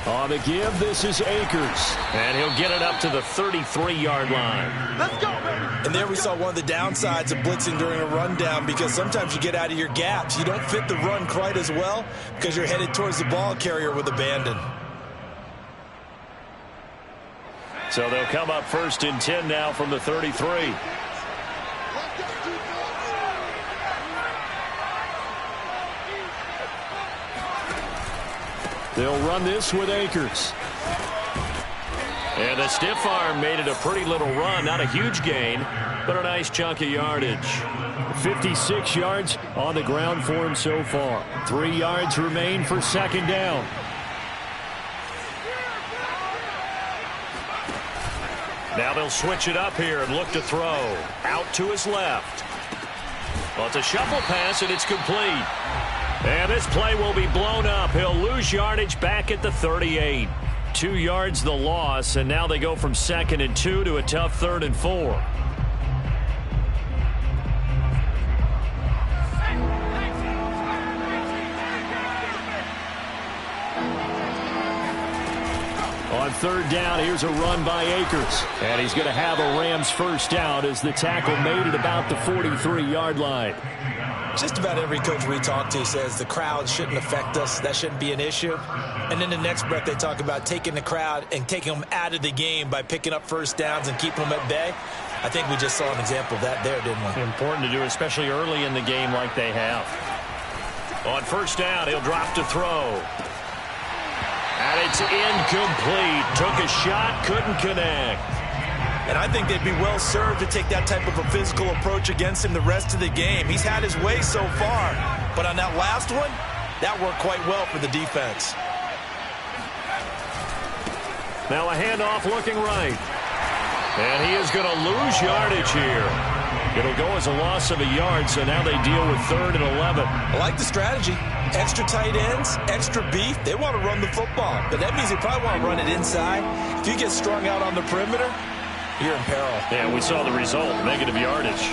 On the give, this is Akers. And he'll get it up to the 33-yard line. Let's go, baby. And there we saw one of the downsides of blitzing during a rundown because sometimes you get out of your gaps. You don't fit the run quite as well because you're headed towards the ball carrier with abandon. So they'll come up 1st and 10 now from the 33. They'll run this with Akers. And the stiff arm made it a pretty little run. Not a huge gain, but a nice chunk of yardage. 56 yards on the ground for him so far. 3 yards remain for 2nd down. Now they'll switch it up here and look to throw. Out to his left. Well, it's a shuffle pass, and it's complete. And this play will be blown up. He'll lose yardage back at the 38. 2 yards the loss, and now they go from 2nd and 2 to a tough 3rd and 4. On 3rd down, here's a run by Akers. And he's going to have a Rams first down as the tackle made at about the 43-yard line. Just about every coach we talk to says the crowd shouldn't affect us. That shouldn't be an issue. And then the next breath they talk about taking the crowd and taking them out of the game by picking up first downs and keeping them at bay. I think we just saw an example of that there, didn't we? Important to do, especially early in the game like they have. On 1st down, he'll drop to throw. And it's incomplete. Took a shot, couldn't connect. And I think they'd be well served to take that type of a physical approach against him the rest of the game. He's had his way so far. But on that last one, that worked quite well for the defense. Now a handoff looking right. And he is going to lose yardage here. It'll go as a loss of a yard, so now they deal with 3rd and 11. I like the strategy. Extra tight ends, extra beef. They want to run the football. But that means they probably want to run it inside. If you get strung out on the perimeter, you're in peril. Yeah, we saw the result, negative yardage.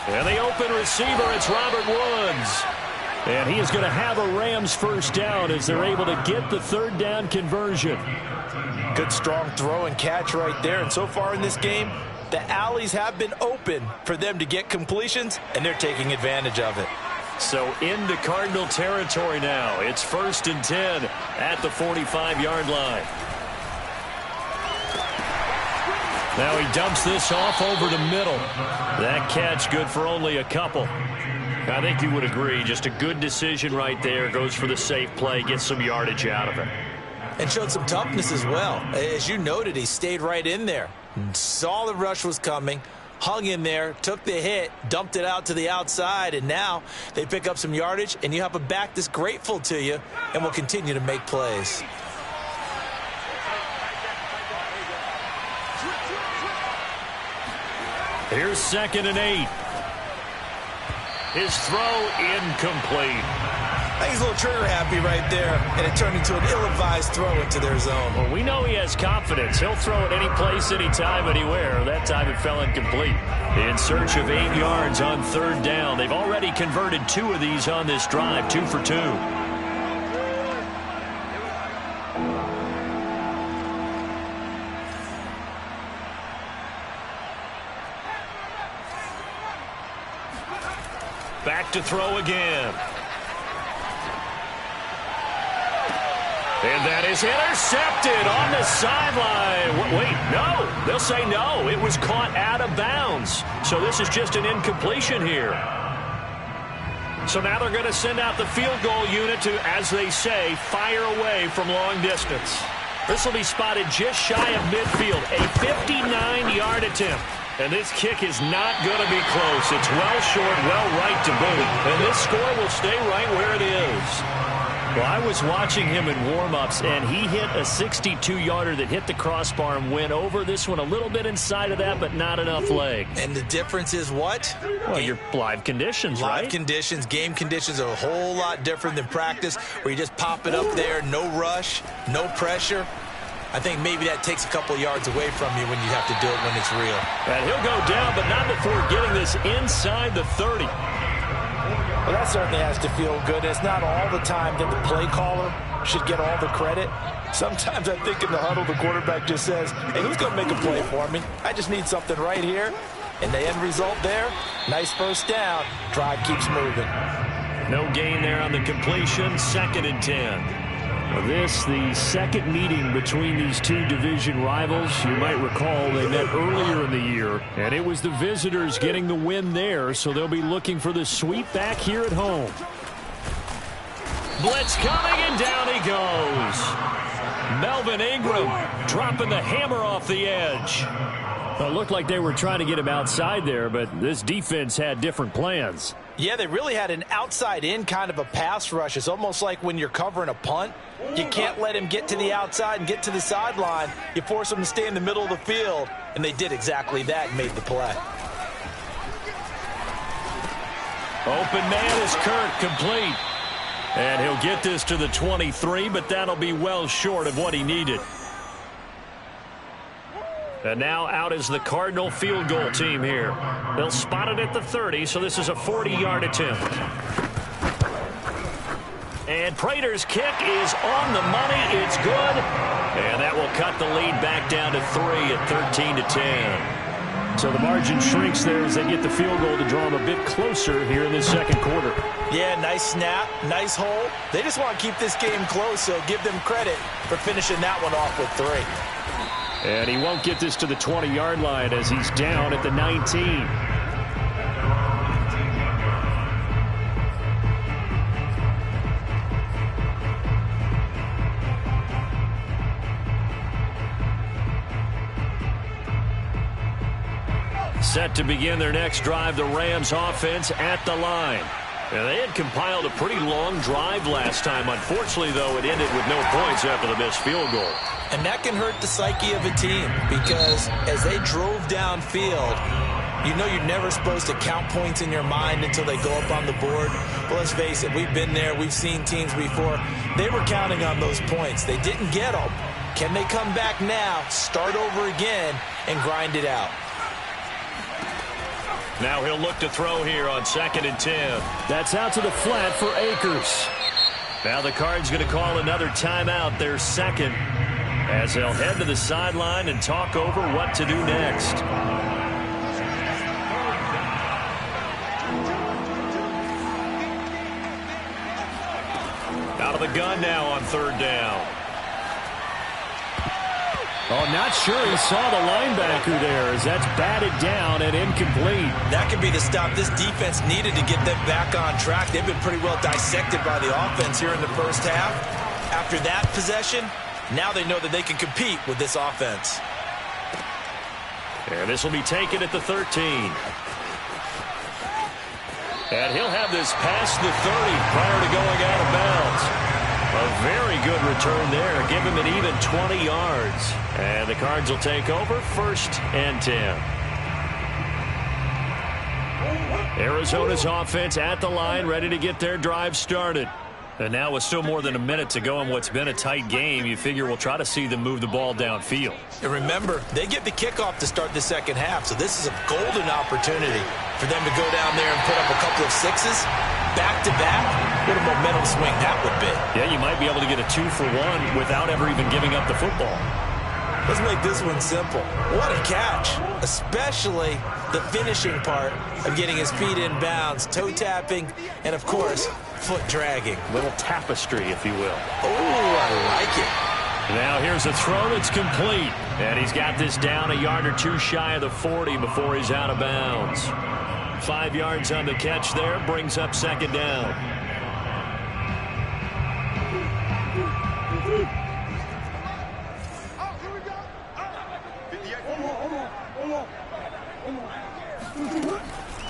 And the open receiver, it's Robert Woods. And he is going to have a Rams first down as they're able to get the 3rd down conversion. Good strong throw and catch right there. And so far in this game, The alleys have been open for them to get completions, and they're taking advantage of it. So into Cardinal territory now. It's 1st and 10 at the 45-yard line. Now he dumps this off over the middle. That catch good for only a couple. I think you would agree. Just a good decision right there. Goes for the safe play. Gets some yardage out of it. And showed some toughness as well. As you noted, he stayed right in there. Saw the rush was coming. Hung in there. Took the hit. Dumped it out to the outside. And now they pick up some yardage. And you have a back that's grateful to you and will continue to make plays. Here's 2nd and 8. His throw incomplete. I think he's a little trigger happy right there, and it turned into an ill-advised throw into their zone. Well, we know he has confidence. He'll throw it any place, anytime, anywhere. That time it fell incomplete. In search of 8 yards on 3rd down. They've already converted 2 of these on this drive, 2 for 2. Back to throw again. And that is intercepted on the sideline. Wait, no. They'll say no. It was caught out of bounds. So this is just an incompletion here. So now they're going to send out the field goal unit to, as they say, fire away from long distance. This will be spotted just shy of midfield. A 59-yard attempt. And this kick is not going to be close. It's well short, well right to boot. And this score will stay right where it is. Well, I was watching him in warm-ups, and he hit a 62-yarder that hit the crossbar and went over. This one a little bit inside of that, but not enough leg. And the difference is what? Well, your live conditions, right? Live conditions, game conditions are a whole lot different than practice, where you just pop it up there, no rush, no pressure. I think maybe that takes a couple yards away from you when you have to do it when it's real. And he'll go down, but not before getting this inside the 30. Well, that certainly has to feel good. It's not all the time that the play caller should get all the credit. Sometimes I think in the huddle, the quarterback just says, hey, who's going to make a play for me? I just need something right here. And the end result there, nice first down. Drive keeps moving. No gain there on the completion. 2nd and 10. Well, this, the second meeting between these two division rivals. You might recall they met earlier in the year, and it was the visitors getting the win there, so they'll be looking for the sweep back here at home. Blitz coming, and down he goes. Melvin Ingram dropping the hammer off the edge. Well, it looked like they were trying to get him outside there, but this defense had different plans. Yeah, they really had an outside-in kind of a pass rush. It's almost like when you're covering a punt. You can't let him get to the outside and get to the sideline. You force him to stay in the middle of the field, and they did exactly that and made the play. Open man is Kirk, complete. And he'll get this to the 23, but that'll be well short of what he needed. And now out is the Cardinal field goal team here. They'll spot it at the 30, so this is a 40-yard attempt. And Prater's kick is on the money. It's good. And that will cut the lead back down to 3 at 13-10. So the margin shrinks there as they get the field goal to draw them a bit closer here in the second quarter. Yeah, nice snap, nice hole. They just want to keep this game close, so give them credit for finishing that one off with 3. And he won't get this to the 20-yard line as he's down at the 19. Set to begin their next drive, the Rams offense at the line. And they had compiled a pretty long drive last time. Unfortunately, though, it ended with no points after the missed field goal. And that can hurt the psyche of a team because as they drove downfield, you know you're never supposed to count points in your mind until they go up on the board. But let's face it, we've been there. We've seen teams before. They were counting on those points. They didn't get them. Can they come back now, start over again, and grind it out? Now he'll look to throw here on 2nd and 10. That's out to the flat for Akers. Now the Cards going to call another timeout, their second, as they'll head to the sideline and talk over what to do next. the gun now on third down. Oh, not sure he saw the linebacker there as that's batted down and incomplete. That could be the stop this defense needed to get them back on track. They've been pretty well dissected by the offense here in the first half. After that possession, now they know that they can compete with this offense. And this will be taken at the 13. And he'll have this past the 30 prior to going out of bounds. A very good return there. Give him an even 20 yards. And the Cards will take over 1st and 10. Arizona's offense at the line, ready to get their drive started. And now with still more than a minute to go in what's been a tight game, you figure we'll try to see them move the ball downfield. And remember, they get the kickoff to start the second half, so this is a golden opportunity for them to go down there and put up a couple of sixes back-to-back. What a momentum swing that would be. Yeah, you might be able to get a 2-for-1 without ever even giving up the football. Let's make this one simple. What a catch, especially the finishing part of getting his feet in bounds, toe tapping, and of course, foot dragging. Little tapestry, if you will. Oh, I like it. Now here's a throw that's complete. And he's got this down a yard or two shy of the 40 before he's out of bounds. 5 yards on the catch there, brings up second down.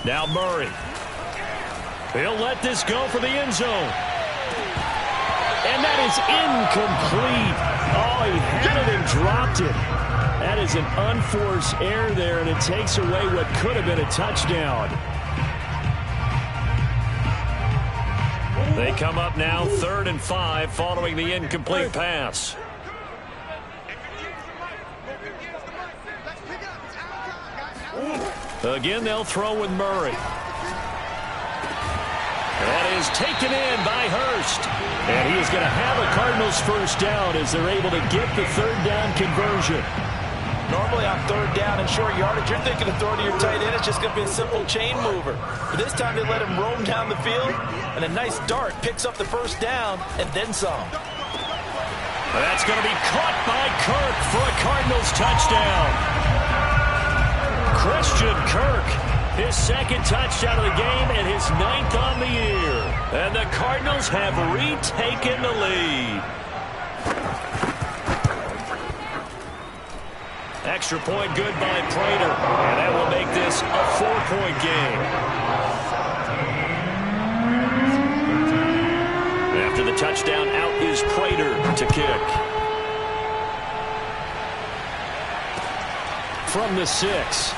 Now Murray. He'll let this go for the end zone. And that is incomplete. Oh, he had it and dropped it. That is an unforced error there, and it takes away what could have been a touchdown. They come up now 3rd and 5 following the incomplete pass. Again, they'll throw with Murray. That is taken in by Hurst. And he is going to have a Cardinals first down as they're able to get the third down conversion. Normally on third down and short yardage, you're thinking of throwing to your tight end. It's just going to be a simple chain mover. But this time they let him roam down the field, and a nice dart picks up the first down and then some. That's going to be caught by Kirk for a Cardinals touchdown. Christian Kirk, his second touchdown of the game and his 9th on the year. And the Cardinals have retaken the lead. Extra point good by Prater. And that will make this a 4-point game. After the touchdown, out is Prater to kick. From the 6.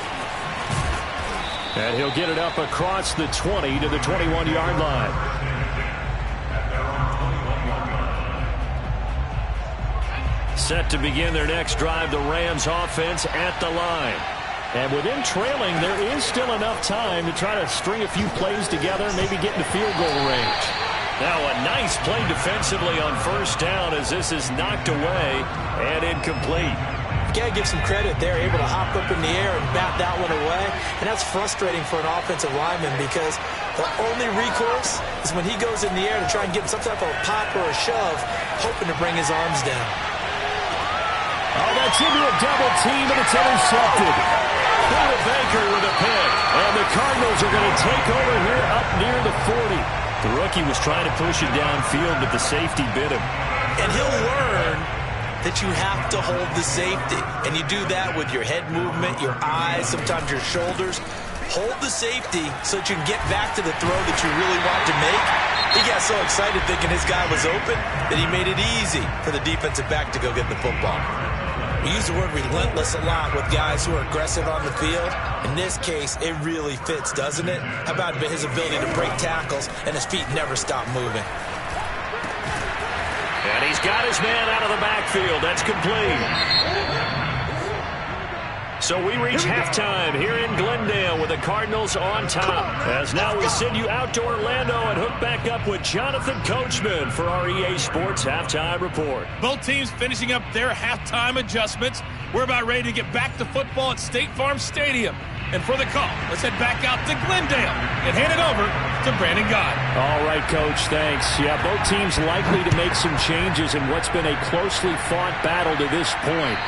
And he'll get it up across the 20 to the 21-yard line. Set to begin their next drive, the Rams offense at the line. And with them trailing, there is still enough time to try to string a few plays together, maybe get into field goal range. Now a nice play defensively on first down as this is knocked away and incomplete. Got to give some credit. They're able to hop up in the air and bat that one away. And that's frustrating for an offensive lineman because the only recourse is when he goes in the air to try and get some type of a pop or a shove, hoping to bring his arms down. Oh, that's into a double team, and it's intercepted. Buda Baker with a pick. And the Cardinals are going to take over here up near the 40. The rookie was trying to push it downfield, but the safety bit him. And he'll learn that you have to hold the safety. And you do that with your head movement, your eyes, sometimes your shoulders. Hold the safety so that you can get back to the throw that you really want to make. He got so excited thinking his guy was open that he made it easy for the defensive back to go get the football. We use the word relentless a lot with guys who are aggressive on the field. In this case, it really fits, doesn't it? How about his ability to break tackles and his feet never stop moving? And he's got his man out of the backfield. That's complete. So we reach halftime here in Glendale with the Cardinals on top. As now we send you out to Orlando and hook back up with Jonathan Coachman for our EA Sports Halftime Report. Both teams finishing up their halftime adjustments. We're about ready to get back to football at State Farm Stadium. And for the call, let's head back out to Glendale and hand it over to Brandon Gott. All right, Coach, thanks. Yeah, both teams likely to make some changes in what's been a closely fought battle to this point.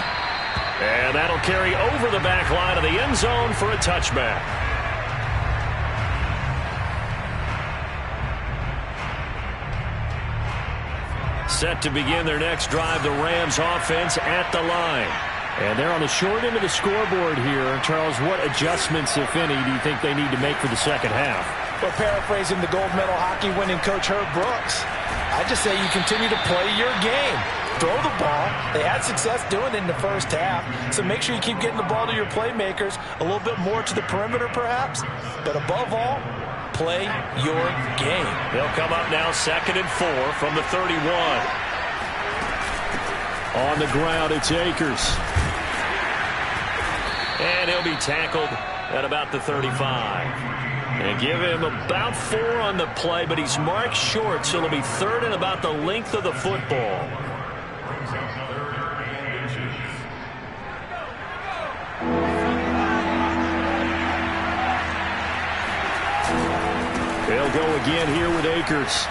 And that'll carry over the back line of the end zone for a touchback. Set to begin their next drive, the Rams offense at the line. And they're on the short end of the scoreboard here. Charles, what adjustments, if any, do you think they need to make for the second half? Well, paraphrasing the gold medal hockey winning coach Herb Brooks, I just say you continue to play your game. Throw the ball. They had success doing it in the first half, so make sure you keep getting the ball to your playmakers, a little bit more to the perimeter perhaps, but above all, play your game. They'll come up now 2nd and 4 from the 31. On the ground, it's Akers. And he'll be tackled at about the 35. And give him about 4 on the play, but he's marked short, so it'll be 3rd and about the length of the football. They'll go again here with Akers.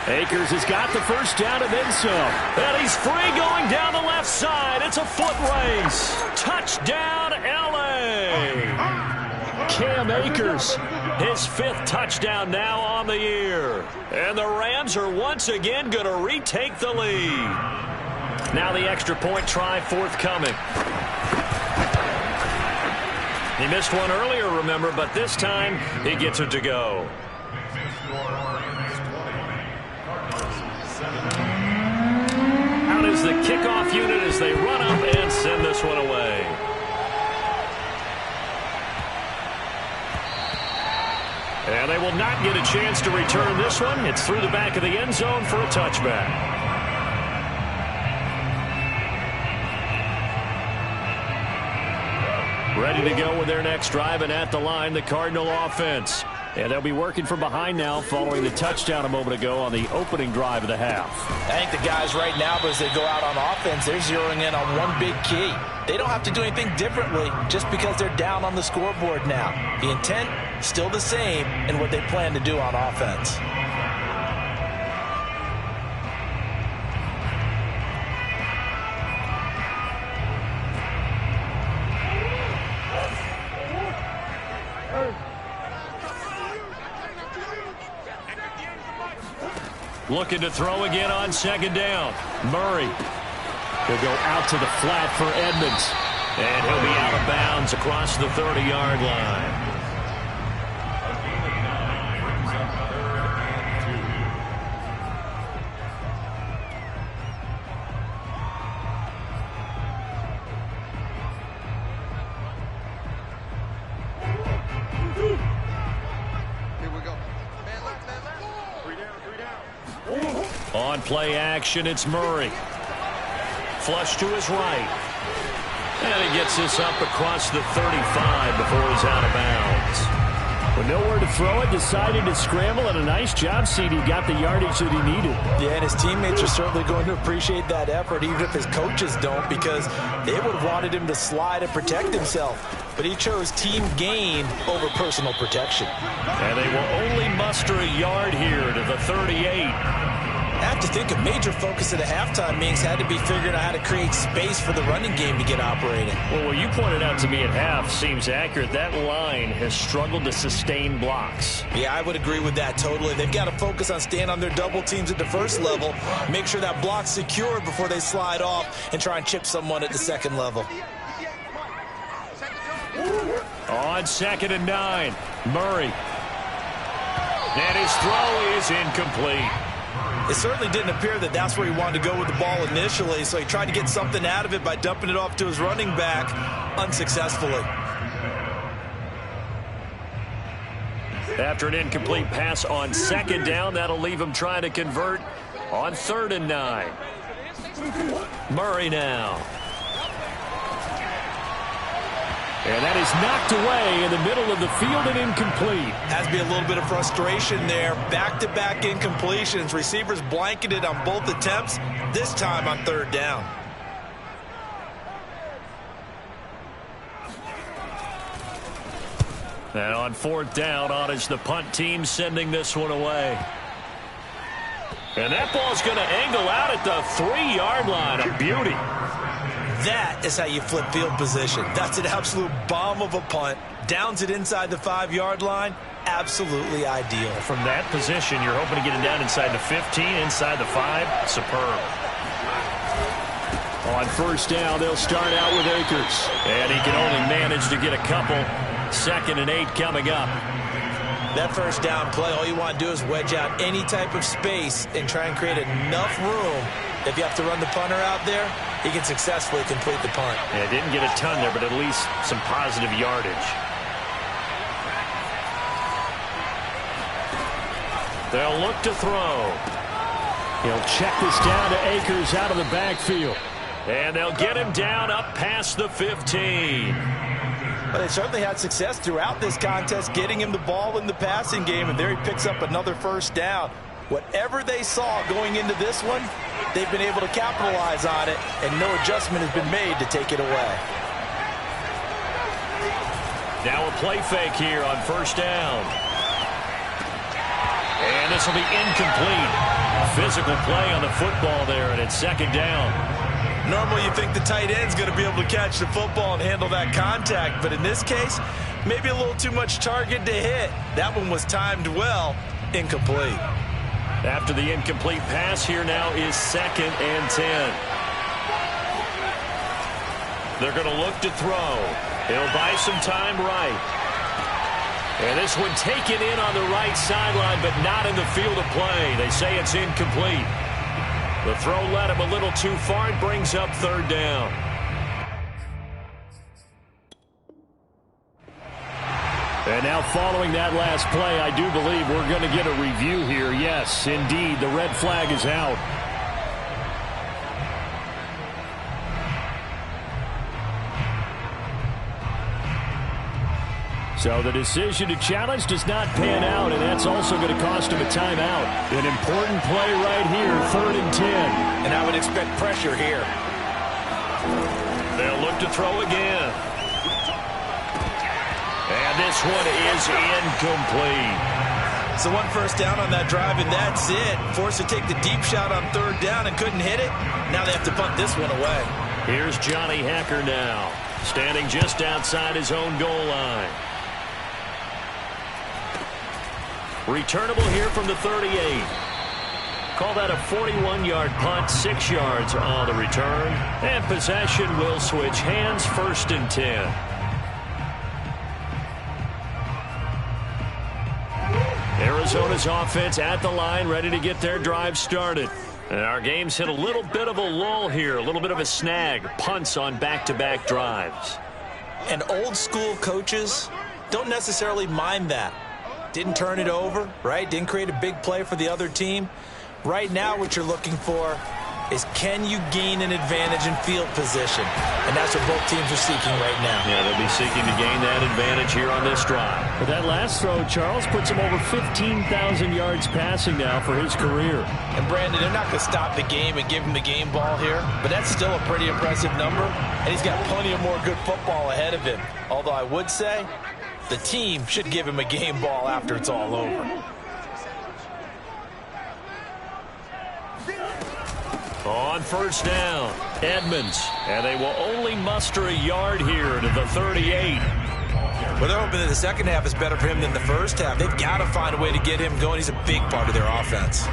Akers has got the first down and then some. And he's free going down the left side. It's a foot race. Touchdown, L.A. Cam Akers. His 5th touchdown now on the year. And the Rams are once again going to retake the lead. Now the extra point try forthcoming. He missed one earlier, remember, but this time he gets it to go. Out is the kickoff unit as they run up and send this one away. And they will not get a chance to return this one. It's through the back of the end zone for a touchback. Ready to go with their next drive, and at the line, the Cardinal offense. And they'll be working from behind now following the touchdown a moment ago on the opening drive of the half. I think the guys right now, as they go out on offense, they're zeroing in on one big key. They don't have to do anything differently just because they're down on the scoreboard now. The intent, still the same in what they plan to do on offense. Looking to throw again on 2nd down. Murray. He'll go out to the flat for Edmonds. And he'll be out of bounds across the 30-yard line. On play action, it's Murray. Flush to his right. And he gets this up across the 35 before he's out of bounds. With nowhere to throw it, decided to scramble, and a nice job, CD. Got the yardage that he needed. Yeah, and his teammates are certainly going to appreciate that effort, even if his coaches don't, because they would have wanted him to slide and protect himself. But he chose team gain over personal protection. And they will only muster a yard here to the 38. I have to think a major focus of the halftime meetings had to be figuring out how to create space for the running game to get operating. Well, what you pointed out to me at half seems accurate. That line has struggled to sustain blocks. Yeah, I would agree with that totally. They've got to focus on staying on their double teams at the first level, make sure that block's secure before they slide off and try and chip someone at the second level. On 2nd and 9, Murray. And his throw is incomplete. It certainly didn't appear that that's where he wanted to go with the ball initially, so he tried to get something out of it by dumping it off to his running back unsuccessfully. After an incomplete pass on 2nd down, that'll leave him trying to convert on 3rd and 9. Murray now. And that is knocked away in the middle of the field and incomplete. Has to be a little bit of frustration there. Back-to-back incompletions. Receivers blanketed on both attempts, this time on 3rd down. And on 4th down, on is the punt team sending this one away. And that ball's going to angle out at the 3-yard line. A beauty. That is how you flip field position. That's an absolute bomb of a punt. Downs it inside the 5-yard line. Absolutely ideal. From that position, you're hoping to get it down inside the 15, inside the 5. Superb. On 1st down, they'll start out with Akers. And he can only manage to get a couple. 2nd and 8 coming up. That 1st down play, all you want to do is wedge out any type of space and try and create enough room. If you have to run the punter out there, he can successfully complete the punt. Yeah, didn't get a ton there, but at least some positive yardage. They'll look to throw. He'll check this down to Akers out of the backfield. And they'll get him down up past the 15. But they certainly had success throughout this contest getting him the ball in the passing game, and there he picks up another 1st down. Whatever they saw going into this one, they've been able to capitalize on it, and no adjustment has been made to take it away. Now a play fake here on 1st down. And this will be incomplete. Physical play on the football there, and it's 2nd down. Normally you think the tight end's going to be able to catch the football and handle that contact, but in this case, maybe a little too much target to hit. That one was timed well. Incomplete. After the incomplete pass, here now is 2nd and 10. They're going to look to throw. He'll buy some time right. And this one taken in on the right sideline, but not in the field of play. They say it's incomplete. The throw led him a little too far. It brings up 3rd down. And now following that last play, I do believe we're going to get a review here. Yes, indeed, the red flag is out. So the decision to challenge does not pan out, and that's also going to cost him a timeout. An important play right here, 3rd and 10. And I would expect pressure here. They'll look to throw again. And this one is incomplete. So 1 1st down on that drive, and that's it. Forced to take the deep shot on 3rd down and couldn't hit it. Now they have to punt this one away. Here's Johnny Hacker now, standing just outside his own goal line. Returnable here from the 38. Call that a 41-yard punt, 6 yards on the return. And possession will switch hands, 1st and 10. Arizona's offense at the line, ready to get their drive started. And our game's hit a little bit of a lull here, a little bit of a snag. Punts on back-to-back drives. And old-school coaches don't necessarily mind that. Didn't turn it over, right? Didn't create a big play for the other team. Right now what you're looking for is, can you gain an advantage in field position? And that's what both teams are seeking right now. Yeah, they'll be seeking to gain that advantage here on this drive. But that last throw, Charles, puts him over 15,000 yards passing now for his career. And Brandon, they're not going to stop the game and give him the game ball here, but that's still a pretty impressive number, and he's got plenty of more good football ahead of him. Although I would say the team should give him a game ball after it's all over. On 1st down, Edmonds. And they will only muster a yard here to the 38. Well, they're hoping that the second half is better for him than the first half. They've got to find a way to get him going. He's a big part of their offense.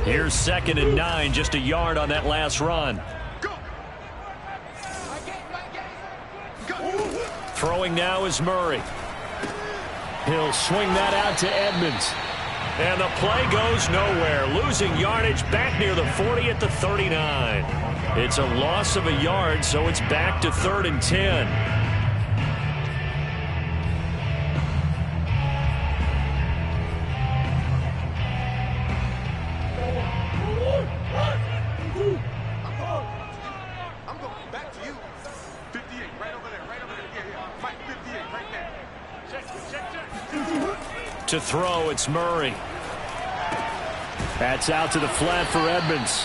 Here's 2nd and 9, just a yard on that last run. Throwing now is Murray. He'll swing that out to Edmonds. And the play goes nowhere. Losing yardage back near the 40 at the 39. It's a loss of a yard, so it's back to 3rd and 10. To throw, it's Murray. That's out to the flat for Edmonds.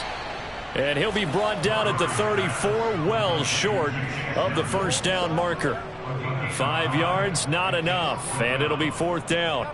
And he'll be brought down at the 34, well short of the first down marker. 5 yards, not enough, and it'll be 4th down.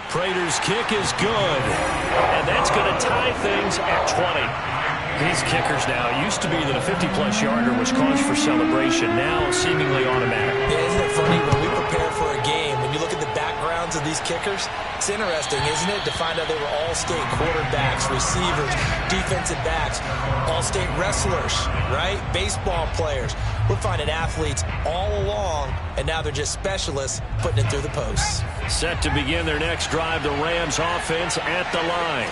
Prater's kick is good, and that's going to tie things at 20. These kickers now, it used to be that a 50-plus yarder was cause for celebration, now seemingly automatic. Yeah, isn't it funny, when we prepare for a game, when you look at the backgrounds of these kickers, it's interesting, isn't it, to find out they were all-state quarterbacks, receivers, defensive backs, all-state wrestlers, right? Baseball players. We're finding athletes all along, and now they're just specialists putting it through the posts. Set to begin their next drive, the Rams offense at the line.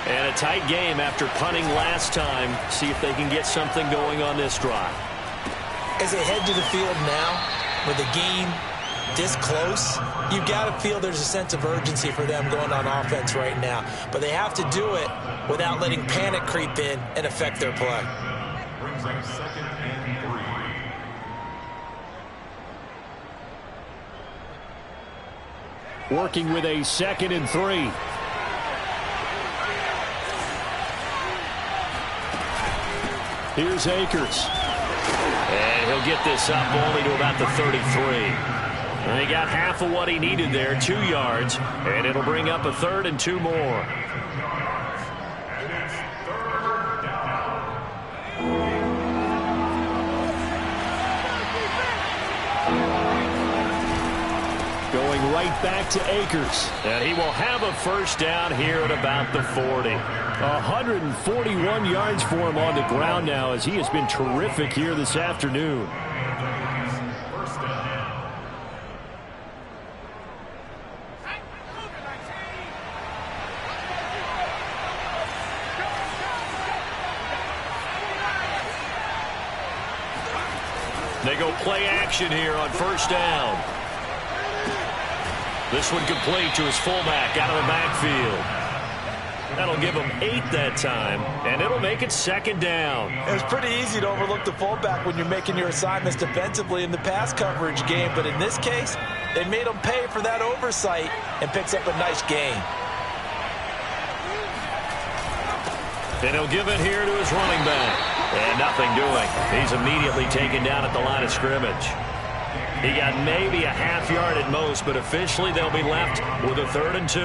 And a tight game after punting last time. See if they can get something going on this drive. As they head to the field now, with the game this close, you've got to feel there's a sense of urgency for them going on offense right now. But they have to do it without letting panic creep in and affect their play. Brings up 2nd and 3. Working with a 2nd and 3. Here's Akers. And he'll get this up only to about the 33. And he got half of what he needed there, 2 yards, and it'll bring up a 3rd and 2 more. Going right back to Akers. And he will have a first down here at about the 40. 141 yards for him on the ground now as he has been terrific here this afternoon. They go play action here on first down. This one complete to his fullback out of the backfield. That'll give him 8 that time, and it'll make it 2nd down. It's pretty easy to overlook the fullback when you're making your assignments defensively in the pass coverage game, but in this case, they made him pay for that oversight and picks up a nice gain. And he'll give it here to his running back. And nothing doing. He's immediately taken down at the line of scrimmage. He got maybe a half yard at most, but officially they'll be left with a 3rd and 2.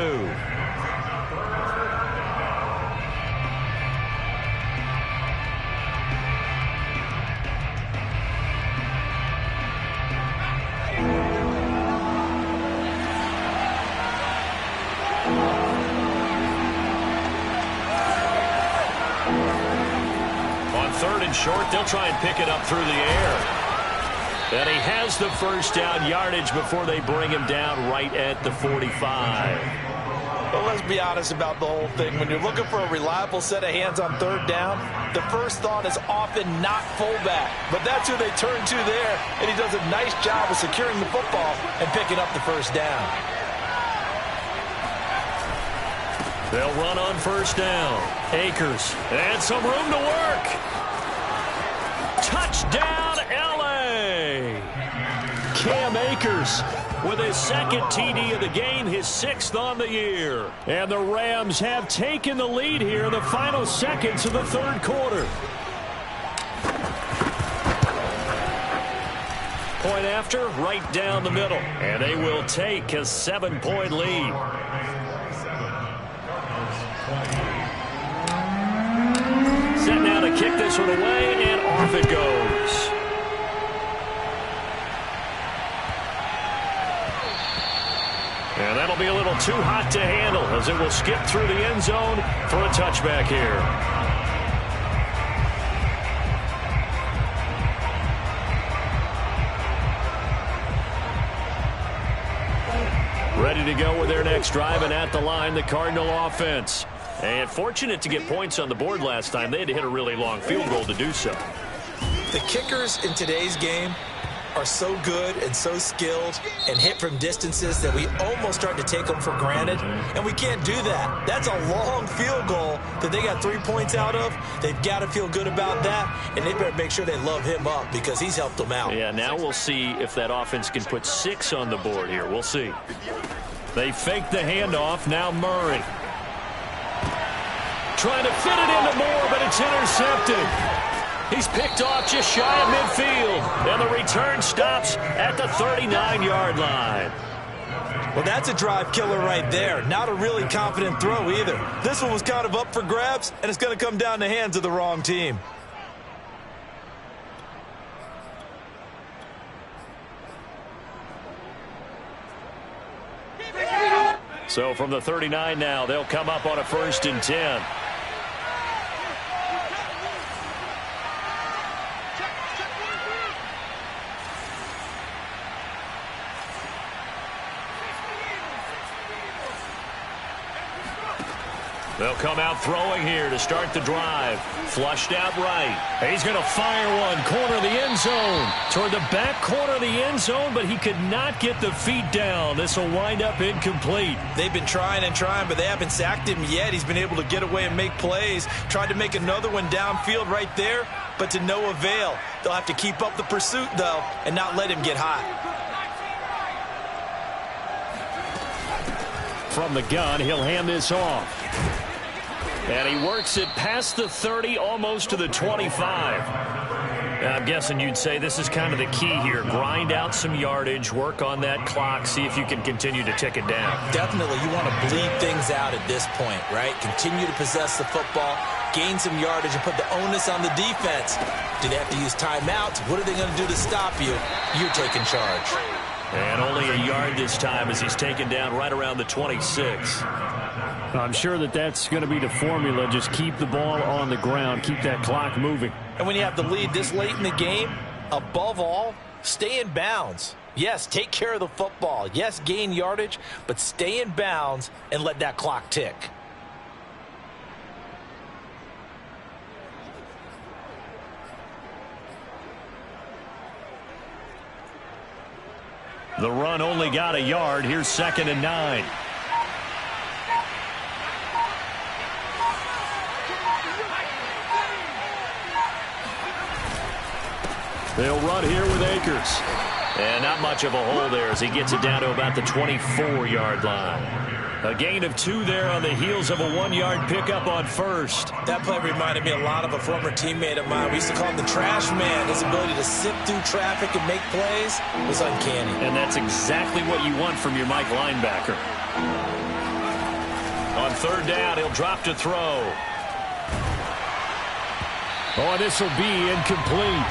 On 3rd and short, they'll try and pick it up through the air. And he has the first down yardage before they bring him down right at the 45. Well, let's be honest about the whole thing. When you're looking for a reliable set of hands on 3rd down, the first thought is often not fullback. But that's who they turn to there, and he does a nice job of securing the football and picking up the first down. They'll run on first down. Akers, and some room to work. Touchdown, L.A. Cam Akers with his 2nd TD of the game, his 6th on the year. And the Rams have taken the lead here in the final seconds of the 3rd quarter. Point after, right down the middle. And they will take a 7-point lead. Set now to kick this one away, and off it goes. And that'll be a little too hot to handle as it will skip through the end zone for a touchback here. Ready to go with their next drive, and at the line, the Cardinal offense. And fortunate to get points on the board last time. They had to hit a really long field goal to do so. The kickers in today's game are so good and so skilled and hit from distances that we almost start to take them for granted, and we can't do that. That's a long field goal that they got 3 points out of. They've got to feel good about that, and they better make sure they love him up because he's helped them out. Yeah, now we'll see if that offense can put 6 on the board here. We'll see. They fake the handoff. Now Murray. Trying to fit it into Moore, but it's intercepted. He's picked off just shy of midfield. And the return stops at the 39-yard line. Well, that's a drive killer right there. Not a really confident throw either. This one was kind of up for grabs, and it's going to come down in the hands of the wrong team. So from the 39 now, they'll come up on a 1st and 10. They'll come out throwing here to start the drive. Flushed out right. He's going to fire one. Corner of the end zone. Toward the back corner of the end zone, but he could not get the feet down. This will wind up incomplete. They've been trying and trying, but they haven't sacked him yet. He's been able to get away and make plays. Tried to make another one downfield right there, but to no avail. They'll have to keep up the pursuit, though, and not let him get hot. From the gun, he'll hand this off. And he works it past the 30, almost to the 25. I'm guessing you'd say this is kind of the key here. Grind out some yardage, work on that clock, see if you can continue to tick it down. Definitely, you want to bleed things out at this point, right? Continue to possess the football, gain some yardage, and put the onus on the defense. Do they have to use timeouts? What are they going to do to stop you? You're taking charge. And only a yard this time as he's taken down right around the 26. I'm sure that's going to be the formula. Just keep the ball on the ground. Keep that clock moving. And when you have the lead this late in the game, above all, stay in bounds. Yes, take care of the football. Yes, gain yardage, but stay in bounds and let that clock tick. The run only got a yard. Here's 2nd and 9. They'll run here with Akers. And not much of a hole there as he gets it down to about the 24-yard line. A gain of 2 there on the heels of a 1-yard pickup on 1st. That play reminded me a lot of a former teammate of mine. We used to call him the trash man. His ability to sift through traffic and make plays was uncanny. And that's exactly what you want from your Mike linebacker. On 3rd down, he'll drop to throw. Oh, this will be incomplete.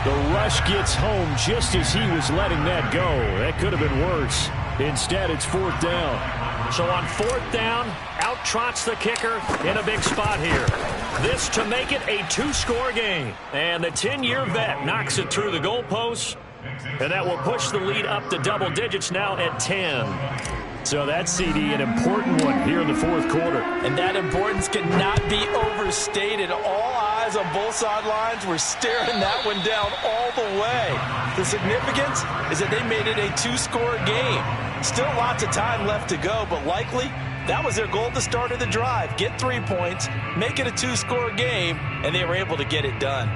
The rush gets home just as he was letting that go. That could have been worse. Instead, it's 4th down. So on 4th down, out trots the kicker in a big spot here. This to make it a 2-score game. And the 10-year vet knocks it through the goalposts. And that will push the lead up to double digits now at 10. So that's, CD, an important one here in the 4th quarter. And that importance cannot be overstated. All eyes on both sidelines were staring that one down all the way. The significance is that they made it a 2-score game. Still lots of time left to go, but likely that was their goal at the start of the drive. Get 3 points, make it a 2-score game, and they were able to get it done.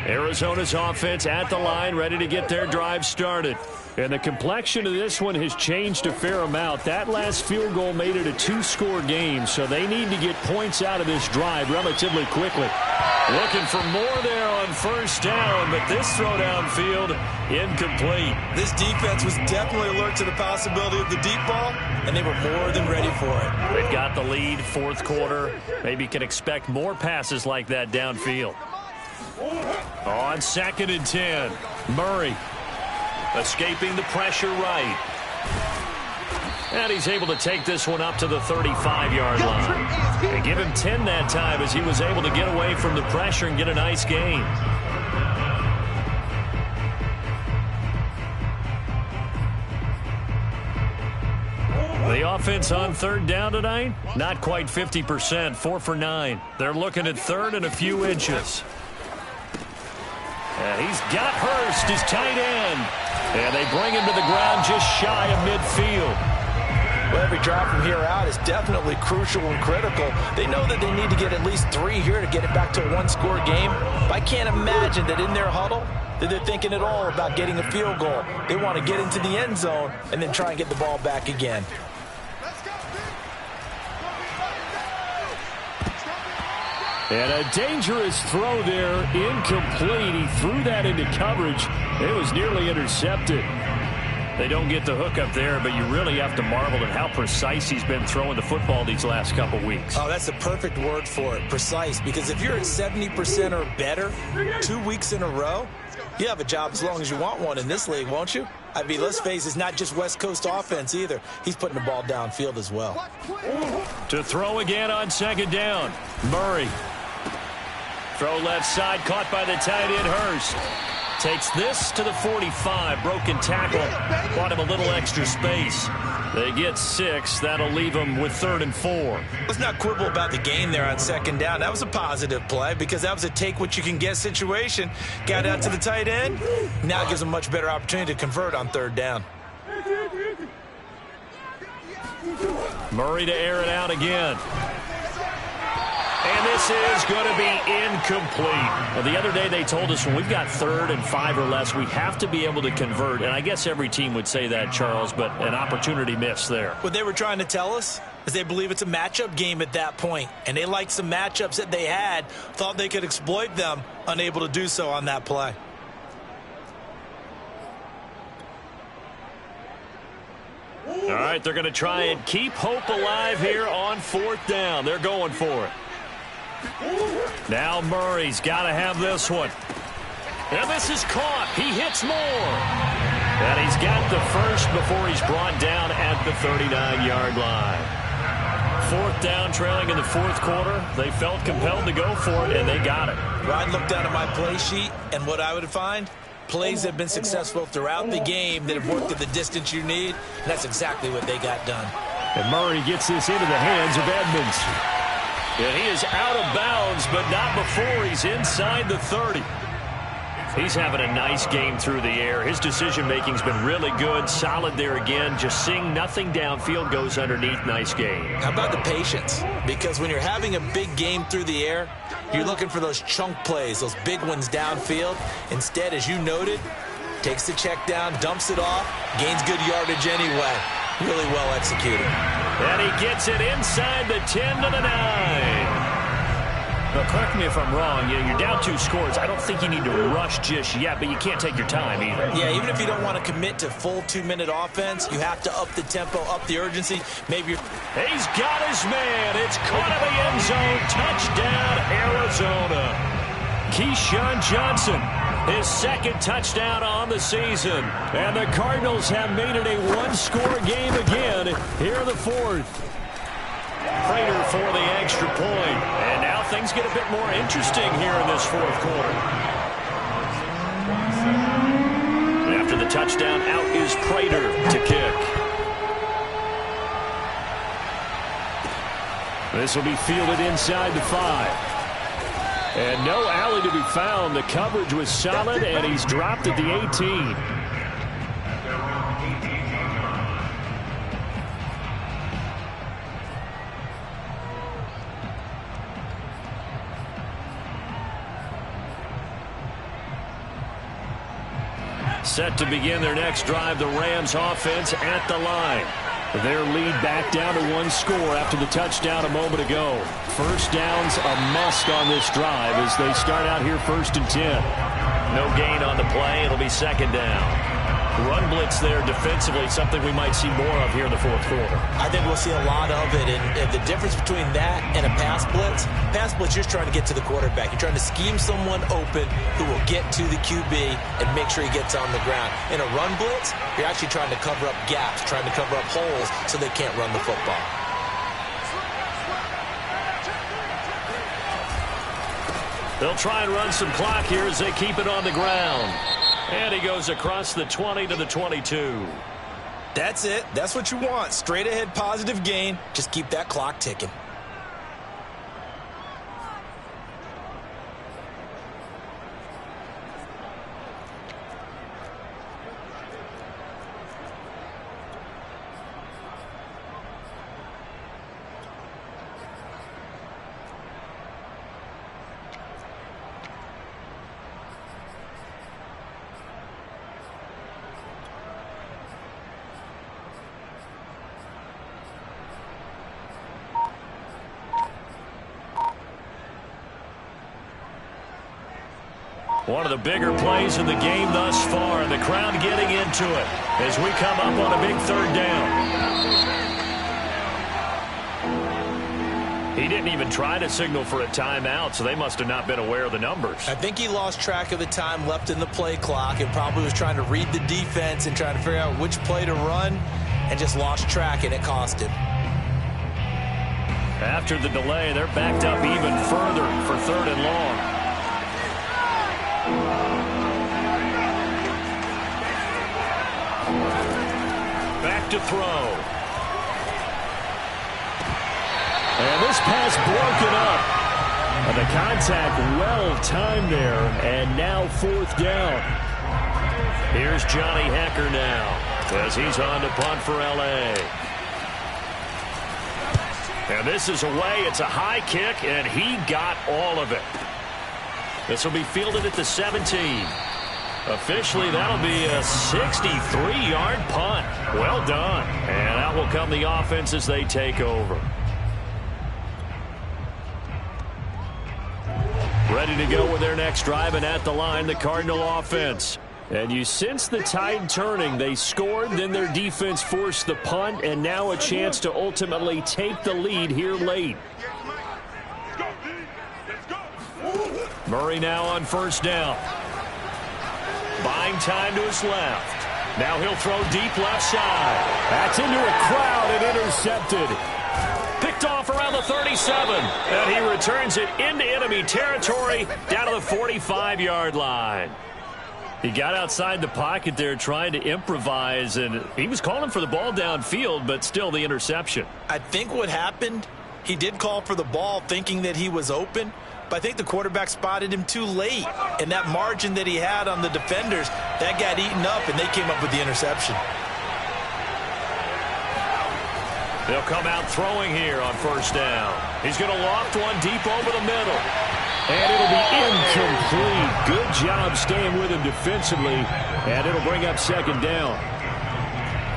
Arizona's offense at the line, ready to get their drive started. And the complexion of this one has changed a fair amount. That last field goal made it a 2-score game, so they need to get points out of this drive relatively quickly. Looking for more there on 1st down, but this throw downfield incomplete. This defense was definitely alert to the possibility of the deep ball, and they were more than ready for it. They've got the lead, 4th quarter. Maybe can expect more passes like that downfield. On 2nd and 10, Murray escaping the pressure right. And he's able to take this one up to the 35-yard line. And give him 10 that time as he was able to get away from the pressure and get a nice gain. The offense on third down tonight? Not quite 50%, 4 for 9. They're looking at third and a few inches. And he's got Hurst, his tight end. And they bring him to the ground just shy of midfield. Well, every drive from here out is definitely crucial and critical. They know that they need to get at least 3 here to get it back to a one-score game. But I can't imagine that in their huddle that they're thinking at all about getting a field goal. They want to get into the end zone and then try and get the ball back again. And a dangerous throw there, incomplete. He threw that into coverage. It was nearly intercepted. They don't get the hook up there, but you really have to marvel at how precise he's been throwing the football these last couple weeks. Oh, that's the perfect word for it, precise, because if you're at 70% or better 2 weeks in a row, you have a job as long as you want one in this league, won't you? I mean, let's face it, it's not just West Coast offense either. He's putting the ball downfield as well. To throw again on second down, Murray. Throw left side, caught by the tight end, Hurst. Takes this to the 45. Broken tackle. Bought him a little extra space. They get 6. That'll leave them with 3rd and 4. Let's not quibble about the gain there on second down. That was a positive play because that was a take-what-you-can-get situation. Got out to the tight end. Now it gives them a much better opportunity to convert on 3rd down. Murray to air it out again. And this is going to be incomplete. Well, the other day they told us when we've got 3rd and 5 or less, we have to be able to convert. And I guess every team would say that, Charles, but an opportunity missed there. What they were trying to tell us is they believe it's a matchup game at that point. And they liked some matchups that they had, thought they could exploit them, unable to do so on that play. All right, they're going to try and keep hope alive here on 4th down. They're going for it. Now Murray's got to have this one. And this is caught. He hits more. And he's got the first before he's brought down at the 39-yard line. 4th down, trailing in the 4th quarter. They felt compelled to go for it, and they got it. Well, I'd look down at my play sheet, and what I would find, plays have been successful throughout the game that have worked at the distance you need, and that's exactly what they got done. And Murray gets this into the hands of Edmonds. And he is out of bounds, but not before he's inside the 30. He's having a nice game through the air. His decision-making's been really good. Solid there again. Just seeing nothing downfield goes underneath. Nice game. How about the patience? Because when you're having a big game through the air, you're looking for those chunk plays, those big ones downfield. Instead, as you noted, takes the check down, dumps it off, gains good yardage anyway. Really well executed. And he gets it inside the 10 to the 9. Now, correct me if I'm wrong. You're down 2 scores. I don't think you need to rush just yet, but you can't take your time either. Yeah, even if you don't want to commit to full 2-minute offense, you have to up the tempo, up the urgency. Maybe you're... He's got his man. It's caught in the end zone. Touchdown, Arizona. Keyshawn Johnson, his 2nd touchdown on the season. And the Cardinals have made it a 1-score game again here in the 4th. Prater for the extra point. And now things get a bit more interesting here in this 4th quarter. After the touchdown, out is Prater to kick. This will be fielded inside the 5. And no alley to be found. The coverage was solid, and he's dropped at the 18. Set to begin their next drive, the Rams offense at the line. Their lead back down to 1 score after the touchdown a moment ago. First down's a must on this drive as they start out here 1st and 10. No gain on the play. It'll be 2nd down. Run blitz there defensively, something we might see more of here in the 4th quarter. I think we'll see a lot of it, and the difference between that and a pass blitz, you're trying to get to the quarterback. You're trying to scheme someone open who will get to the QB and make sure he gets on the ground. In a run blitz, you're actually trying to cover up gaps, trying to cover up holes so they can't run the football. They'll try and run some clock here as they keep it on the ground. And he goes across the 20 to the 22. That's it. That's what you want. Straight ahead positive gain. Just keep that clock ticking. One of the bigger plays in the game thus far. The crowd getting into it as we come up on a big third down. He didn't even try to signal for a timeout, so they must have not been aware of the numbers. I think he lost track of the time left in the play clock and probably was trying to read the defense and trying to figure out which play to run and just lost track, and it cost him. After the delay, they're backed up even further for 3rd and long. Back to throw. And this pass broken up. And the contact well timed there. And now 4th down. Here's Johnny Hecker now as he's on to punt for L.A. And this is away. It's a high kick, and he got all of it. This will be fielded at the 17. Officially, that'll be a 63-yard punt. Well done. And out will come the offense as they take over. Ready to go with their next drive, and at the line, the Cardinal offense. And you sense the tide turning. They scored, then their defense forced the punt, and now a chance to ultimately take the lead here late. Murray now on 1st down. Buying time to his left. Now he'll throw deep left side. That's into a crowd and intercepted. Picked off around the 37. And he returns it into enemy territory down to the 45-yard line. He got outside the pocket there trying to improvise, and he was calling for the ball downfield, but still the interception. I think what happened, he did call for the ball thinking that he was open, but I think the quarterback spotted him too late. And that margin that he had on the defenders, that got eaten up, and they came up with the interception. They'll come out throwing here on 1st down. He's going to loft one deep over the middle. And it'll be incomplete. Good job staying with him defensively. And it'll bring up 2nd down.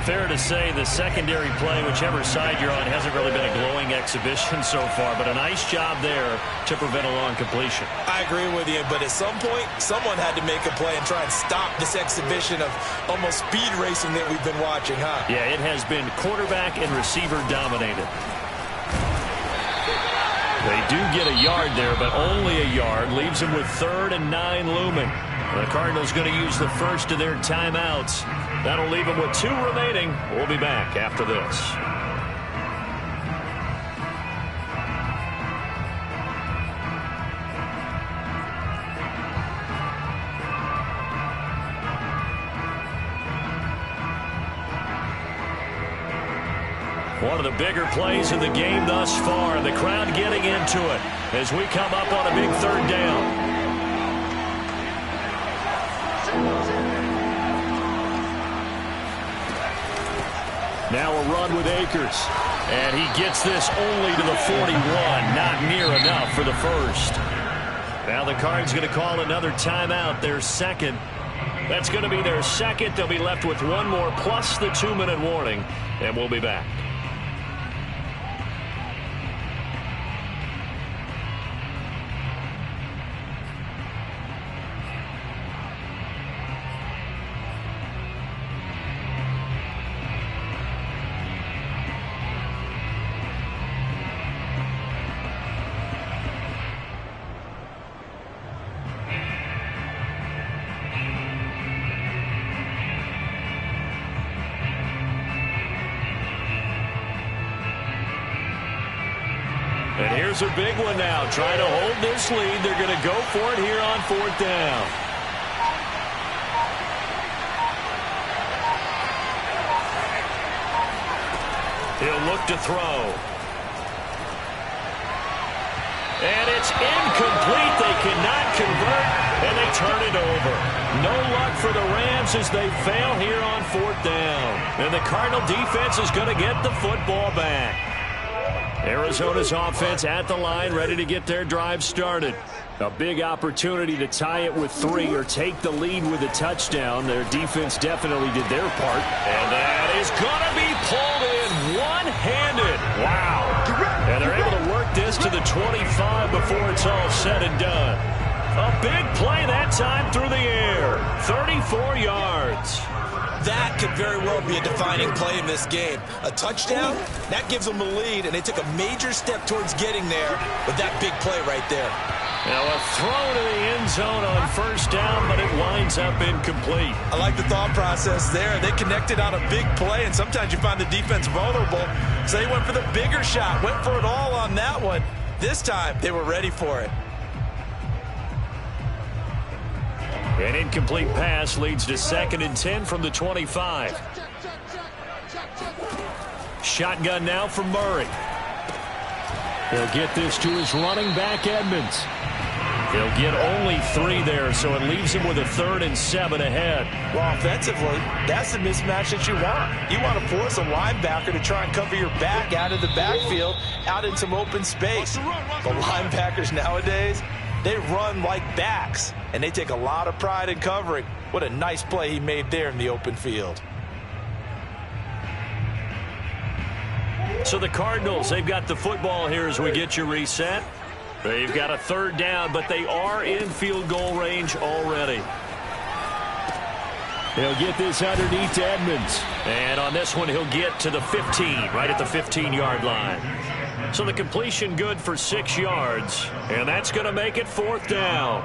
Fair to say the secondary play, whichever side you're on, hasn't really been a glowing exhibition so far, but a nice job there to prevent a long completion. I agree with you, but at some point, someone had to make a play and try and stop this exhibition of almost speed racing that we've been watching, huh? Yeah, it has been quarterback and receiver dominated. They do get a yard there, but only a yard. Leaves them with 3rd and 9 looming. The Cardinals going to use the first of their timeouts. That'll leave them with 2 remaining. We'll be back after this. One of the bigger plays in the game thus far. The crowd getting into it as we come up on a big 3rd down. Now a run with Akers. And he gets this only to the 41. Not near enough for the first. Now the Cards going to call another timeout. Their 2nd. That's going to be their 2nd. They'll be left with 1 more plus the 2-minute warning. And we'll be back. And here's a big one now. Trying to hold this lead. They're going to go for it here on 4th down. He'll look to throw. And it's incomplete. They cannot convert, and they turn it over. No luck for the Rams as they fail here on 4th down. And the Cardinal defense is going to get the football back. Arizona's offense at the line, ready to get their drive started. A big opportunity to tie it with 3 or take the lead with a touchdown. Their defense definitely did their part. And that is going to be pulled in one-handed. Wow. And they're able to work this to the 25 before it's all said and done. A big play that time through the air. 34 yards. That could very well be a defining play in this game. A touchdown, that gives them a lead, and they took a major step towards getting there with that big play right there. Now a throw to the end zone on 1st down, but it winds up incomplete. I like the thought process there. They connected on a big play, and sometimes you find the defense vulnerable. So they went for the bigger shot, went for it all on that one. This time, they were ready for it. An incomplete pass leads to 2nd and 10 from the 25. Shotgun now for Murray. He'll get this to his running back, Edmonds. He'll get only 3 there, so it leaves him with a 3rd and 7 ahead. Well, offensively, that's the mismatch that you want. You want to force a linebacker to try and cover your back out of the backfield, out in some open space. The linebackers nowadays, they run like backs, and they take a lot of pride in covering. What a nice play he made there in the open field. So the Cardinals, they've got the football here as we get you reset. They've got a 3rd down, but they are in field goal range already. He'll get this underneath to Edmonds. And on this one, he'll get to the 15, right at the 15-yard line. So the completion good for 6 yards, and that's going to make it 4th down.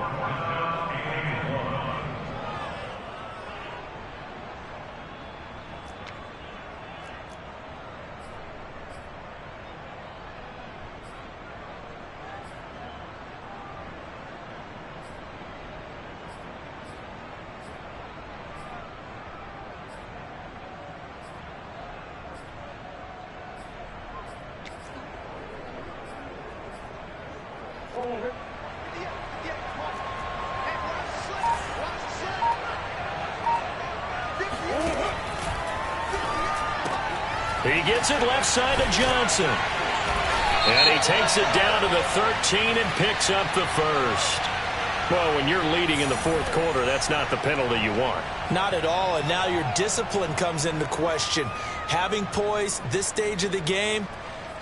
He gets it left side to Johnson. And he takes it down to the 13 and picks up the 1st. Well, when you're leading in the 4th quarter, that's not the penalty you want. Not at all, and now your discipline comes into question. Having poise this stage of the game,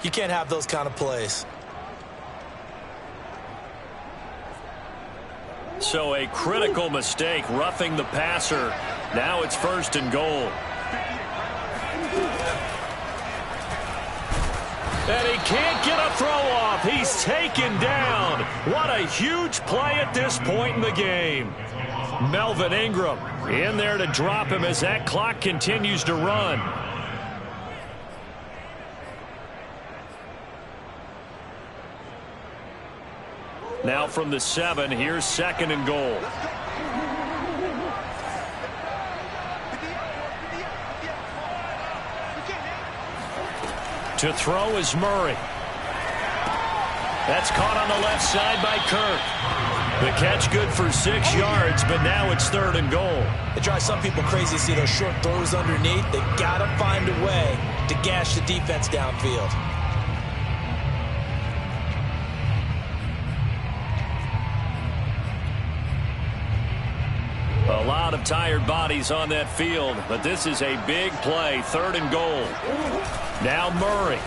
you can't have those kind of plays. So a critical mistake, roughing the passer. Now it's 1st and goal. And he can't get a throw off. He's taken down. What a huge play at this point in the game. Melvin Ingram in there to drop him as that clock continues to run. Now from the 7, here's 2nd and goal. To throw is Murray. That's caught on the left side by Kirk. The catch good for 6 yards, but now it's 3rd and goal. It drives some people crazy to see those short throws underneath. They've got to find a way to gash the defense downfield. A lot of tired bodies on that field, but this is a big play, 3rd and goal. Now Murray.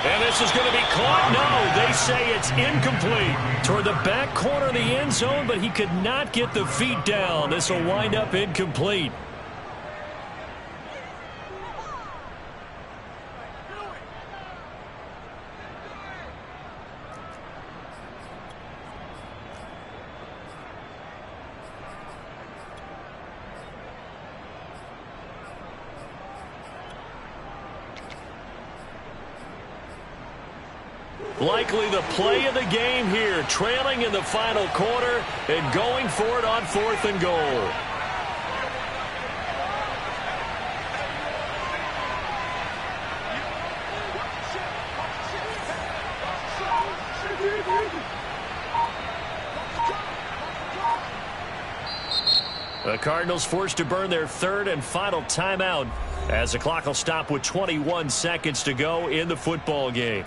And this is going to be caught. No, they say it's incomplete. Toward the back corner of the end zone, but he could not get the feet down. This will wind up incomplete. Likely the play of the game here, trailing in the final quarter and going for it on 4th and goal. The Cardinals forced to burn their third and final timeout as the clock will stop with 21 seconds to go in the football game.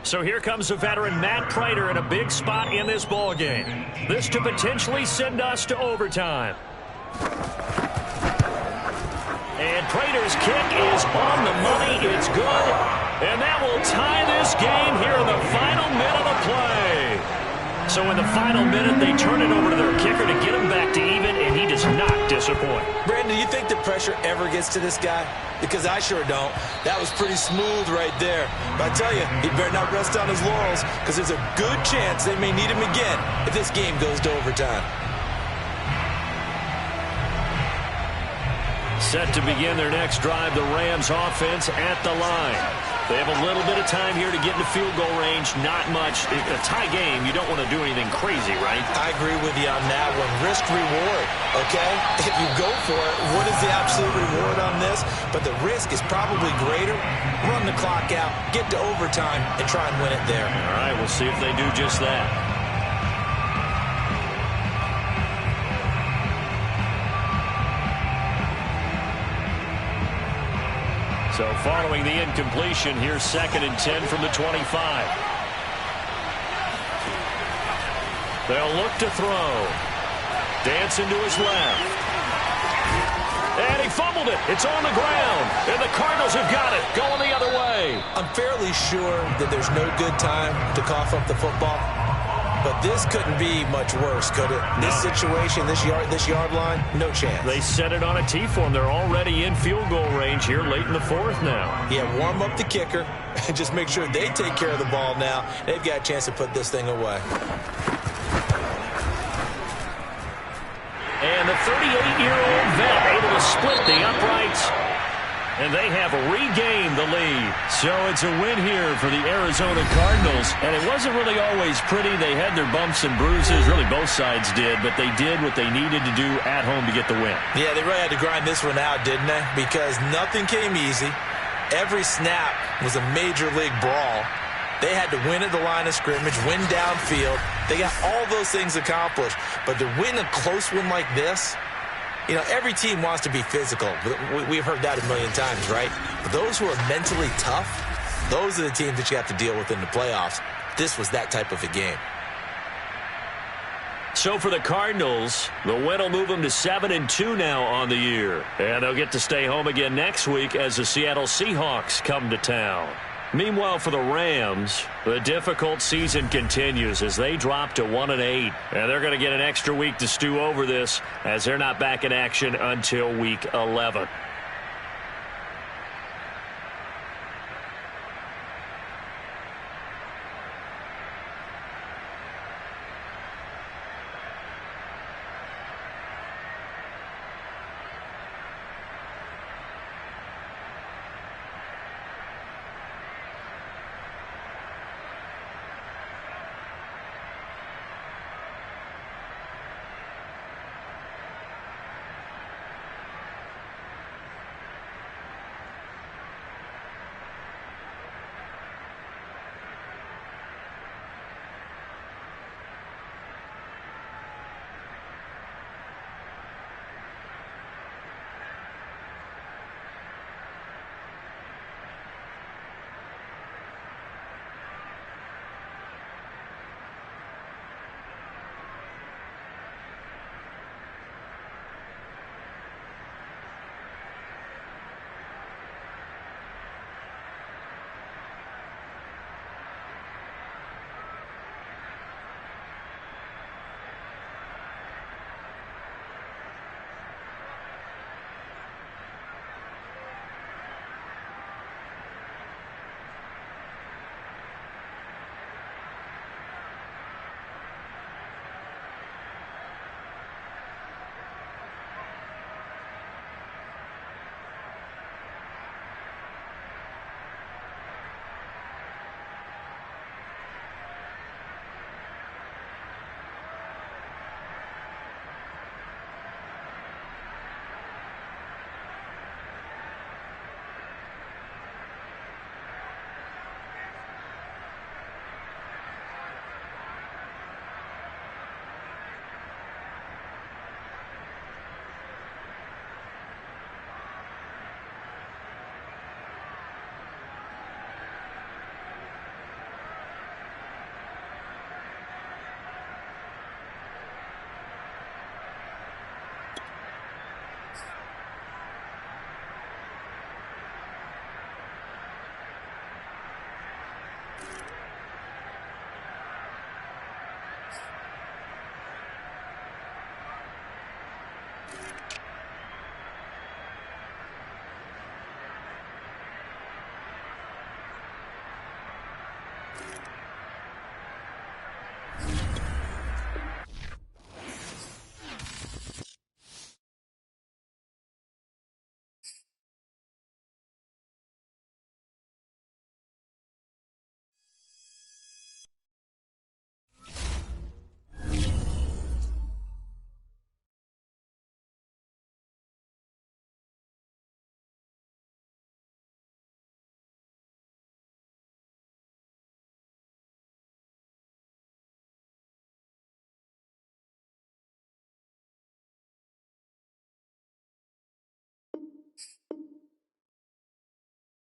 So here comes the veteran Matt Prater in a big spot in this ball game. This to potentially send us to overtime. And Prater's kick is on the money. It's good. And that will tie this game here in the final minute of play. So in the final minute, they turn it over to their kicker to get him back to even, and he does not disappoint. Brandon, do you think the pressure ever gets to this guy? Because I sure don't. That was pretty smooth right there. But I tell you, he better not rest on his laurels, because there's a good chance they may need him again if this game goes to overtime. Set to begin their next drive, the Rams offense at the line. They have a little bit of time here to get into field goal range. Not much. A tie game, you don't want to do anything crazy, right? I agree with you on that one. Risk-reward, okay? If you go for it, what is the absolute reward on this? But the risk is probably greater. Run the clock out, get to overtime, and try and win it there. All right, we'll see if they do just that. So following the incompletion, here's 2nd and 10 from the 25. They'll look to throw. Dancing to his left. And he fumbled it. It's on the ground. And the Cardinals have got it. Going the other way. I'm fairly sure that there's no good time to cough up the football. But this couldn't be much worse, could it? No. This situation, this yard line, no chance. They set it on a T-form. They're already in field goal range here late in the 4th now. Yeah, warm up the kicker and just make sure they take care of the ball now. They've got a chance to put this thing away. And the 38-year-old vet able to split the uprights. And they have regained the lead. So it's a win here for the Arizona Cardinals. And it wasn't really always pretty. They had their bumps and bruises. Really, both sides did. But they did what they needed to do at home to get the win. Yeah, they really had to grind this one out, didn't they? Because nothing came easy. Every snap was a major league brawl. They had to win at the line of scrimmage, win downfield. They got all those things accomplished. But to win a close one like this, you know, every team wants to be physical. We've heard that a million times, right? But those who are mentally tough, those are the teams that you have to deal with in the playoffs. This was that type of a game. So for the Cardinals, the win will move them to 7-2 now on the year. And they'll get to stay home again next week as the Seattle Seahawks come to town. Meanwhile, for the Rams, the difficult season continues as they drop to 1-8. And they're going to get an extra week to stew over this as they're not back in action until week 11.